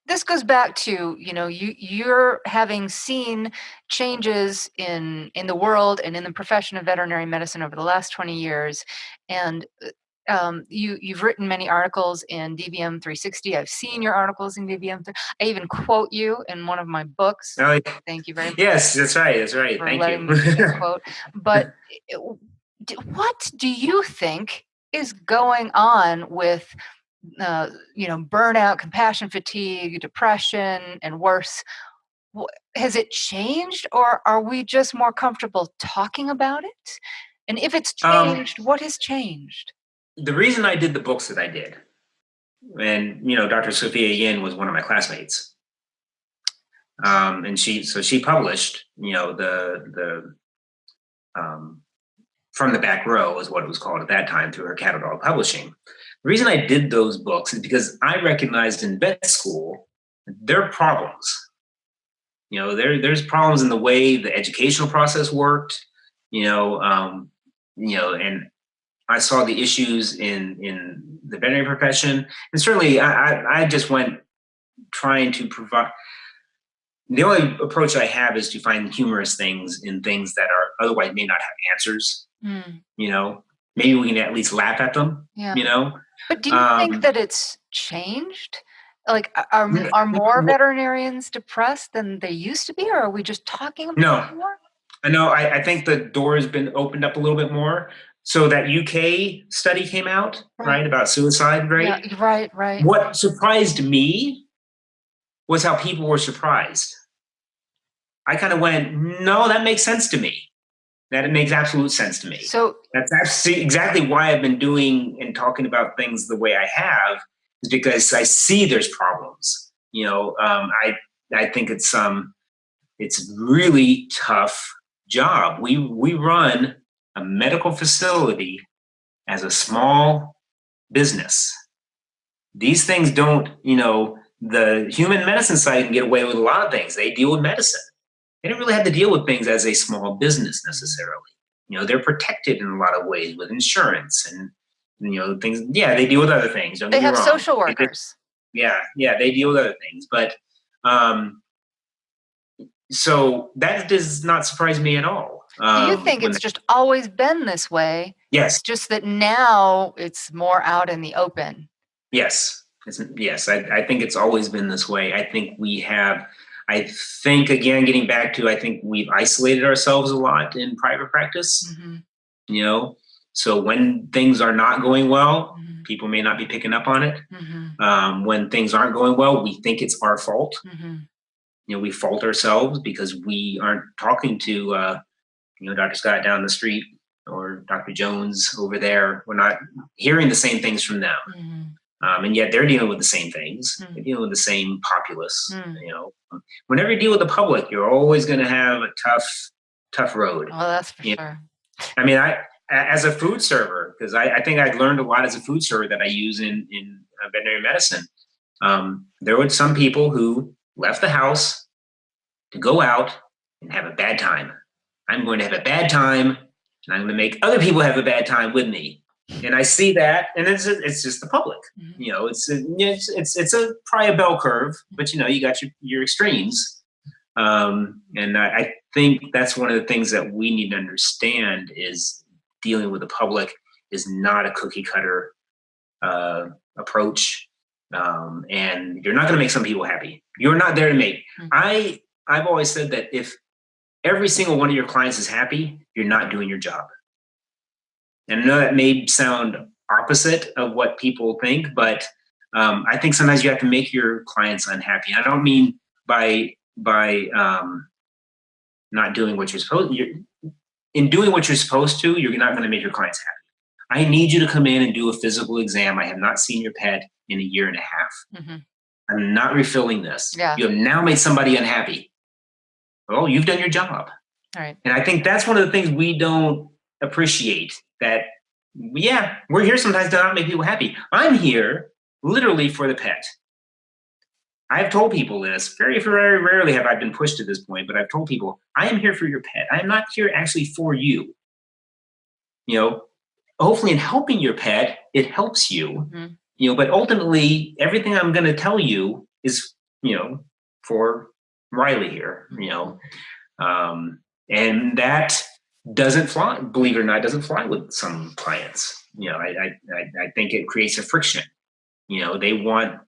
this goes back to, you're having seen changes in the world and in the profession of veterinary medicine over the last 20 years. And you've written many articles in DVM 360. I've seen your articles in DVM. I even quote you in one of my books. Oh, thank you very much. Yes, that's right. Thank you. Quote. But what do you think is going on with burnout, compassion fatigue, depression, and worse? Has it changed, or are we just more comfortable talking about it? And if it's changed, what has changed? The reason I did the books that I did, and Dr. Sophia Yin was one of my classmates, and she published, the From the Back Row is what it was called at that time through her Cattle Dog Publishing. The reason I did those books is because I recognized in vet school there are problems. There's problems in the way the educational process worked. And I saw the issues in the veterinary profession, and certainly I just went trying to provide. The only approach I have is to find humorous things in things that are otherwise may not have answers. Maybe we can at least laugh at them. But do you think that it's changed? Like, are more veterinarians depressed than they used to be, or are we just talking about it more? I know. I think the door has been opened up a little bit more. So that UK study came out, right, about suicide Yeah, rate. right. What surprised me was how people were surprised. I kind of went, no, that makes sense to me. That it makes absolute sense to me. So that's exactly why I've been doing and talking about things the way I have, is because I see there's problems. I think it's really tough job. We run a medical facility as a small business. These things don't, the human medicine side can get away with a lot of things. They deal with medicine. They don't really have to deal with things as a small business necessarily. They're protected in a lot of ways with insurance and things. Yeah, they deal with other things. Don't they get me have wrong. social workers. Yeah, they deal with other things. But so that does not surprise me at all. Do you think it's just always been this way? Yes. Just that now it's more out in the open. Yes. Yes. I think it's always been this way. I think, again, getting back to, I think we've isolated ourselves a lot in private practice. Mm-hmm. So when things are not going well, people may not be picking up on it. When things aren't going well, we think it's our fault. We fault ourselves because we aren't talking to, Dr. Scott down the street or Dr. Jones over there. We're not hearing the same things from them. And yet they're dealing with the same things. They're dealing with the same populace. Whenever you deal with the public, you're always going to have a tough road. Well, that's for sure. I mean, as a food server, because I think I learned a lot as a food server that I use in veterinary medicine. There were some people who left the house to go out and have a bad time. I'm going to have a bad time, and I'm going to make other people have a bad time with me. And I see that, and it's just the public. It's probably a bell curve, but you got your extremes. And I think that's one of the things that we need to understand is dealing with the public is not a cookie cutter approach. And you're not going to make some people happy. You're not there to make. I've always said that if every single one of your clients is happy, you're not doing your job. And I know that may sound opposite of what people think, but I think sometimes you have to make your clients unhappy. I don't mean by not doing what you're supposed to. In doing what you're supposed to, you're not going to make your clients happy. I need you to come in and do a physical exam. I have not seen your pet in a year and a half. I'm not refilling this. Yeah. You have now made somebody unhappy. Well, you've done your job. All right. And I think that's one of the things we don't appreciate, that, yeah, we're here sometimes to not make people happy. I'm here literally for the pet. I've told people this, very, very rarely have I been pushed to this point, but I've told people, I am here for your pet. I am not here actually for you. Hopefully in helping your pet, it helps you. But ultimately, everything I'm going to tell you is, for Riley here, and that doesn't fly, believe it or not, doesn't fly with some clients. I think it creates a friction. They want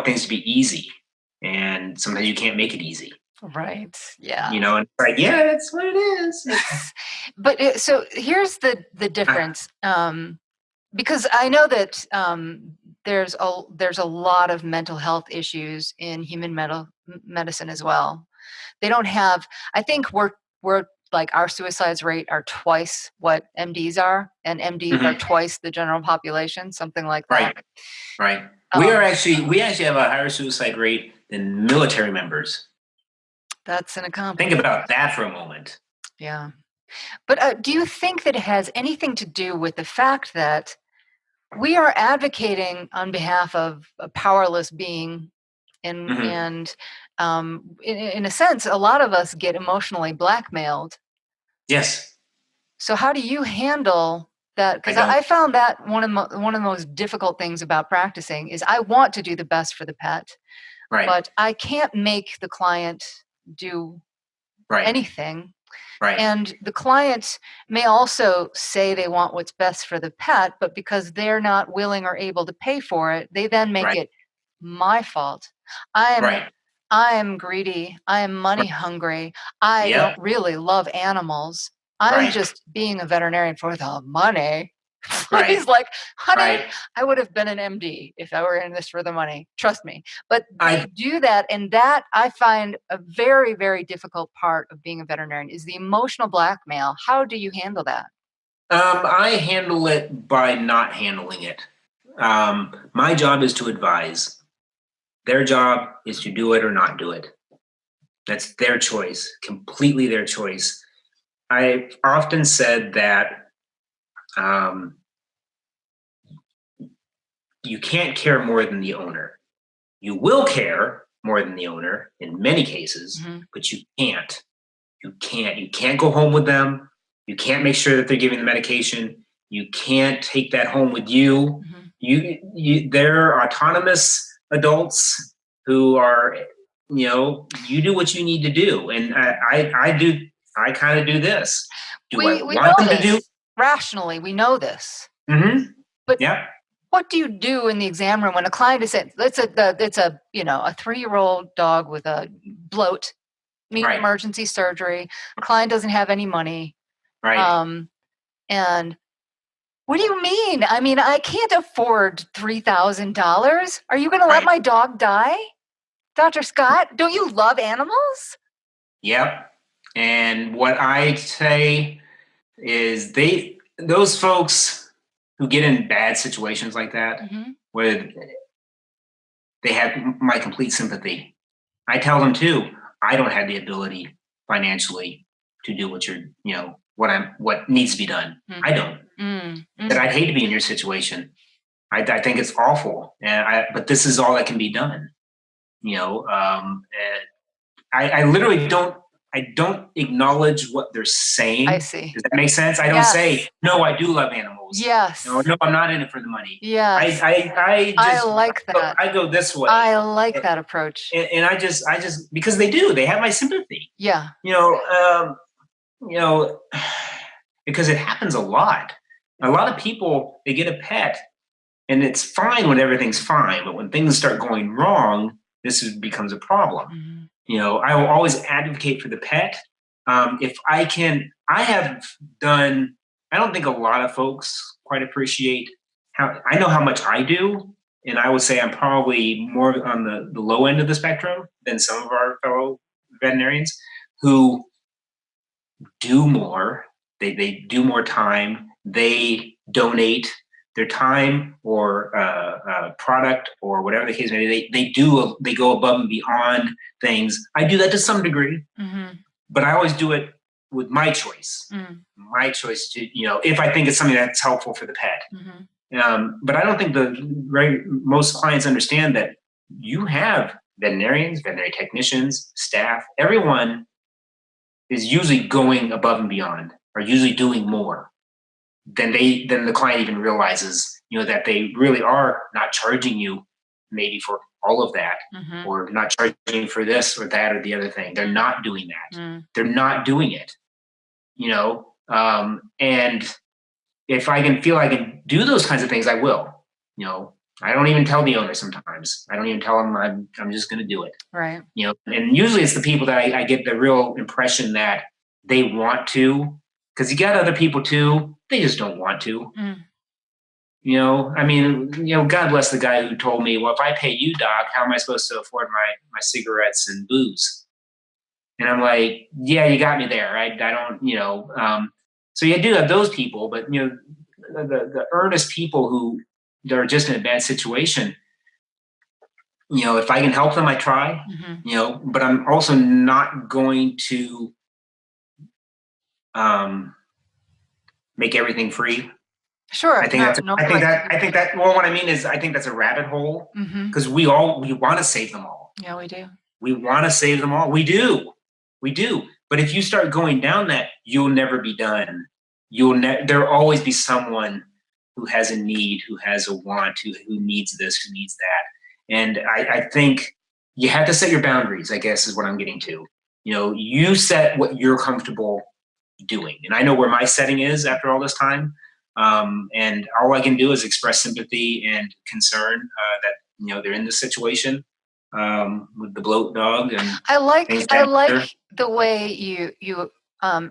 things to be easy, and sometimes you can't make it easy. Right. Yeah. And it's like, yeah, that's what it is. But so here's the difference. Because I know that there's a lot of mental health issues in human medicine as well. They don't have. I think we're like our suicides rate are twice what MDs are, and MDs are twice the general population, something like that. Right. We actually have a higher suicide rate than military members. That's an accomplishment. Think about that for a moment. Yeah. But do you think that it has anything to do with the fact that we are advocating on behalf of a powerless being, and in a sense, a lot of us get emotionally blackmailed? Yes. So how do you handle that? Because I found that one of the most difficult things about practicing is I want to do the best for the pet, but I can't make the client do anything. Right. And the client may also say they want what's best for the pet, but because they're not willing or able to pay for it, they then make it my fault. I am greedy. I am money hungry. I don't Yep. really love animals. I'm Right. just being a veterinarian for the money. Right. He's like, honey, Right. I would have been an MD if I were in this for the money. Trust me. But they I do that. And that I find a very, very difficult part of being a veterinarian is the emotional blackmail. How do you handle that? I handle it by not handling it. My job is to advise. Their job is to do it or not do it. That's their choice, completely their choice. I've often said that um, you can't care more than the owner. You will care more than the owner in many cases, Mm-hmm. but you can't. You can't. You can't go home with them. You can't make sure that they're giving the medication. You can't take that home with you. Mm-hmm. They're autonomous adults who are, you do what you need to do, and I do. I kind of do this. Do I We want know them to do? this rationally. We know this. Mm-hmm. But Yeah. what do you do in the exam room when a client is at it's a a 3-year-old dog with a bloat, needs Right. emergency surgery. Client doesn't have any money. Right. Um, and what do you mean? I mean, I can't afford $3,000. Are you going to let Right. my dog die, Dr. Scott? Don't you love animals? Yep. And what I say is those folks who get in bad situations like that, Mm-hmm. where they have my complete sympathy. I tell them too, I don't have the ability financially to do what needs to be done. I don't. That I'd hate to be in your situation. I think it's awful, but this is all that can be done. And I literally don't. I don't acknowledge what they're I saying. see. Does that make sense? I don't say, Yes. "No, I do love animals." No, Yes. no, I'm not in it for the money. Yes. I I just like that. I go this way, I like that approach. and I just because they have my sympathy. Yeah. You know, um, you know, because it happens a lot. A lot of people they get a pet, and it's fine when everything's fine, but when things start going wrong, becomes a problem. Mhm. I will always advocate for the pet. If I can, I have done. I don't think a lot of folks quite appreciate how I know how much I do, and I would say I'm probably more on the low end of the spectrum than some of our fellow veterinarians who do more. They do more time. They donate their time or product or whatever the case may be. They go above and beyond things. I do that to some degree, Mhm. but I always do it with my choice. Mm. My choice to if I think it's something that's helpful for the pet. Mhm. But I don't think most clients understand that you have veterinarians, veterinary technicians, staff, everyone is usually going above and beyond, or usually doing more than the client even realizes. That they really are not charging you maybe for all of that, Mhm. or not charging for this or that or the other thing. They're not doing that. Mm. They're not doing it. And if I can feel I can do those kinds of things, I will. I don't even tell the owner sometimes. I don't even tell them I'm just going to do it. Right. And usually it's the people that I get the real impression that they want to, because you got other people too. They just don't want to. Mm. I mean, God bless the guy who told me, well, if I pay you, doc, how am I supposed to afford my cigarettes and booze? And I'm like, yeah, you got me there. I don't. So you do have those people, but the earnest people who are just in a bad situation. If I can help them, I try. Mhm. But I'm also not going to make everything free. Sure. I think that's. No I think price that. tag. I think that. Well, what I mean is, I think that's a rabbit hole Mhm. because we want to save them all. Yeah, we do. We want to save them all. We do. We do. But if you start going down that, you'll never be done. There'll always be someone who has a need, who has a want, who needs this, who needs that. And I think you have to set your boundaries, I guess is what I'm getting to. You set what you're comfortable doing. And I know where my setting is after all this time. And all I can do is express sympathy and concern that, they're in this situation. with the bloat dog and I like things I that like nature. the way you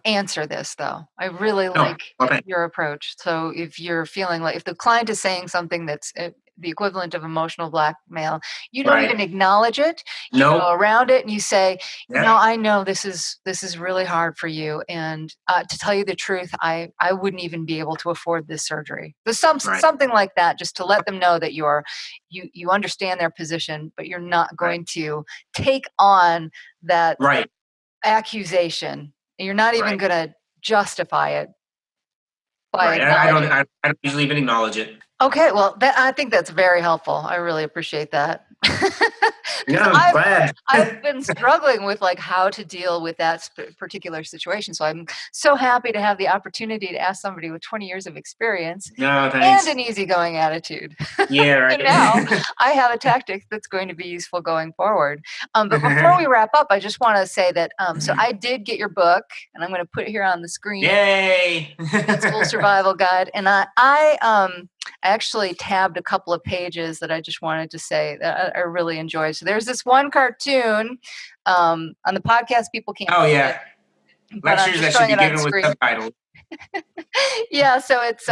answer this, though. I really No, like okay, your approach. So if you're feeling like if the client is saying something that's the equivalent of emotional blackmail, you don't even right. acknowledge it. You go Nope. around it and you say, Yep. I know this is really hard for you, and to tell you the truth, I wouldn't even be able to afford this surgery. There's Right. something like that, just to let them know that you understand their position, but you're not Right. going to take on that Right. accusation. You're not even Right. going to justify it by Right. I don't. acknowledging it. I don't usually even acknowledge it. Okay, well, I think that's very helpful. I really appreciate that. No, Because I'm glad. I've been struggling with like how to deal with that particular situation. So I'm so happy to have the opportunity to ask somebody with 20 years of experience No, and thanks. an easygoing attitude. Yeah. And now Right. I have a tactic that's going to be useful going forward. But before we wrap up, I just want to say that so I did get your book, and I'm going to put it here on the screen. Yay! Vet School Survival Guide, and I actually tabbed a couple of pages that I just wanted to say that I really enjoyed. So there's this one cartoon on the podcast. People can't Oh see it, yeah, but I'm lectures just that should showing be it on given with screen. subtitles. Yeah, so it's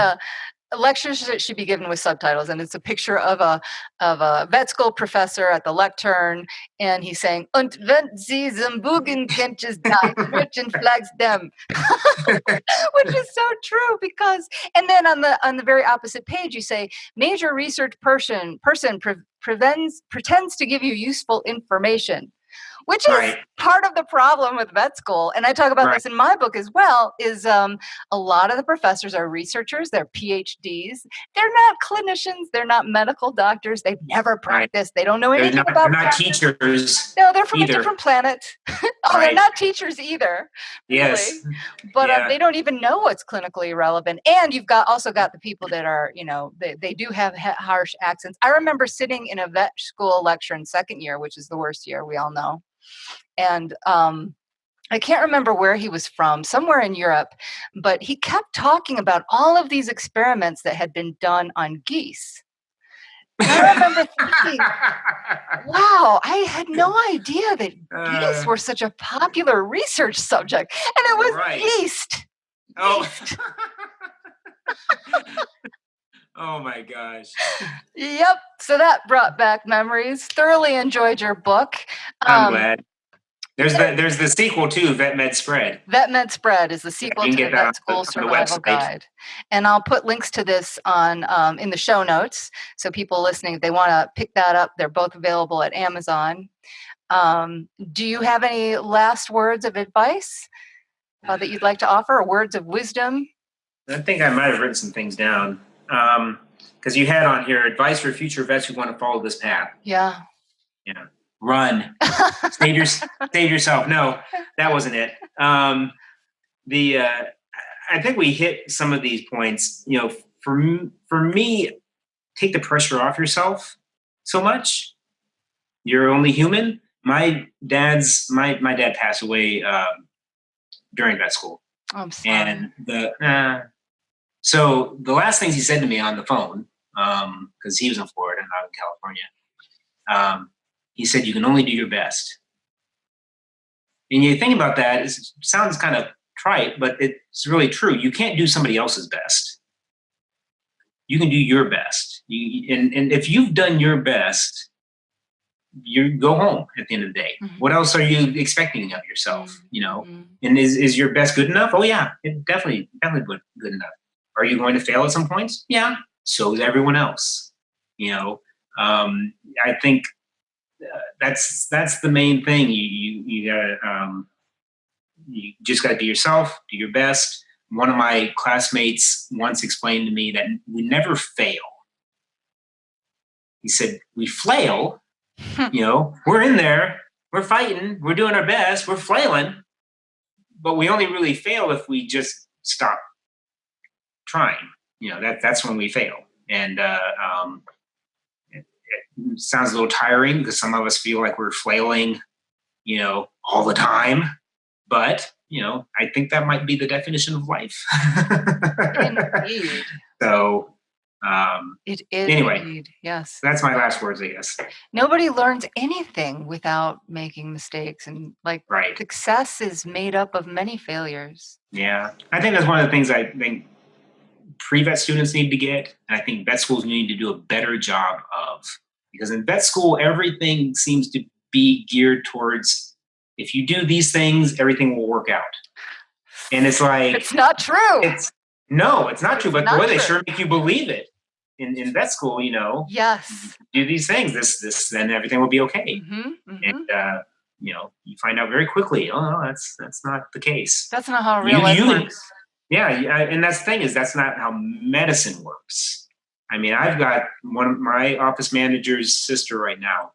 lectures that should be given with subtitles, and it's a picture of a vet school professor at the lectern, and he's saying "Und wenn sie zum Bugenkentjes da, Brötchen flags dem," which is so true because. And then on the very opposite page, you say major research person pretends to give you useful information, which is Right. part of the problem with vet school. And I talk about Right. this in my book as well, is a lot of the professors are researchers, they're PhDs. They're not clinicians, they're not medical doctors, they've never Right. practiced, they don't know They're anything not. They're about not practice. teachers No, they're from a either. different planet. Oh, they're Right. not teachers either, really. Yes. But Yeah. they don't even know what's clinically relevant. And you've also got the people that are, they do have harsh accents. I remember sitting in a vet school lecture in second year, which is the worst year, we all know. And I can't remember where he was from, somewhere in Europe, but he kept talking about all of these experiments that had been done on geese. And I remember thinking, wow, I had no idea that geese were such a popular research subject. And it was Right. yeast. Oh. Oh my gosh. Yep. So that brought back memories. Thoroughly enjoyed your book. I'm glad. There's the sequel too, Vet Med Spread. Vet Med Spread is the Yeah, sequel you can to the get that Vet School on the Survival website. Guide. And I'll put links to this on in the show notes. So people listening, if they want to pick that up, they're both available at Amazon. Do you have any last words of advice that you'd like to offer, or words of wisdom? I think I might have written some things down. Because you had on here advice for future vets who want to follow this path. Yeah. Yeah. Run. Save yourself. No, that wasn't it. I think we hit some of these points. For me, take the pressure off yourself so much. You're only human. My dad passed away during vet school. I'm sorry. And so the last things he said to me on the phone, because he was in Florida and not in California, he said, "You can only do your best." And you think about that, it sounds kind of trite, but it's really true. You can't do somebody else's best. You can do your best. And if you've done your best, you go home at the end of the day. Mm-hmm. What else are you expecting of yourself? Mm-hmm. And is your best good enough? Oh yeah, it definitely good enough. Are you going to fail at some points? Yeah. So is everyone else. I think that's the main thing. You gotta you just gotta be yourself, do your best. One of my classmates once explained to me that we never fail. He said, we flail, we're in there, we're fighting, we're doing our best, we're flailing, but we only really fail if we just stop trying. That's when we fail. And it sounds a little tiring because some of us feel like we're flailing, all the time. But, I think that might be the definition of life. Indeed. So, It is Anyway, indeed. Yes. that's my last words, I guess. Nobody learns anything without making mistakes, and like Right. success is made up of many failures. Yeah. I think that's one of the things I think pre-vet students need to get, and I think vet schools need to do a better job of. Because in vet school, everything seems to be geared towards, if you do these things, everything will work out. And it's like, It's not true. it's not true, but not boy, they true. sure make you believe it. In vet school, Yes. do these things, this, then everything will be okay. And you find out very quickly, oh no, that's not the case. That's not how real life works. Yeah, and that's the thing, is that's not how medicine works. I mean, I've got one of my office manager's sister right now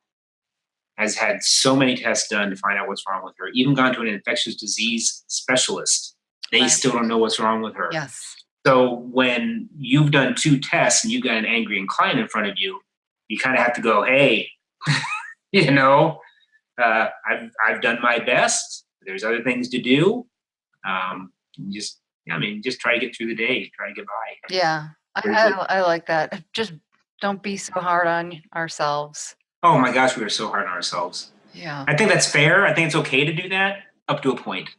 has had so many tests done to find out what's wrong with her, even gone to an infectious disease specialist. They still don't know what's wrong with her. Yes. So when you've done 2 tests and you've got an angry client in front of you, you kind of have to go, hey, I've done my best. There's other things to do. Just try to get through the day, try to get by. Yeah, I like that. Just don't be so hard on ourselves. Oh my gosh, we are so hard on ourselves. Yeah. I think that's fair. I think it's okay to do that up to a point.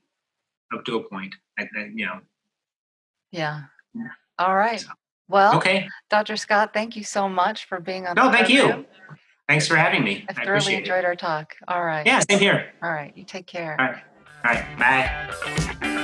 Yeah. All right. Well, okay. Dr. Scott, thank you so much for being on. No, thank you. Thanks for having me. I thoroughly enjoyed our talk. All right. Yeah, same here. All right. You take care. All right. Bye.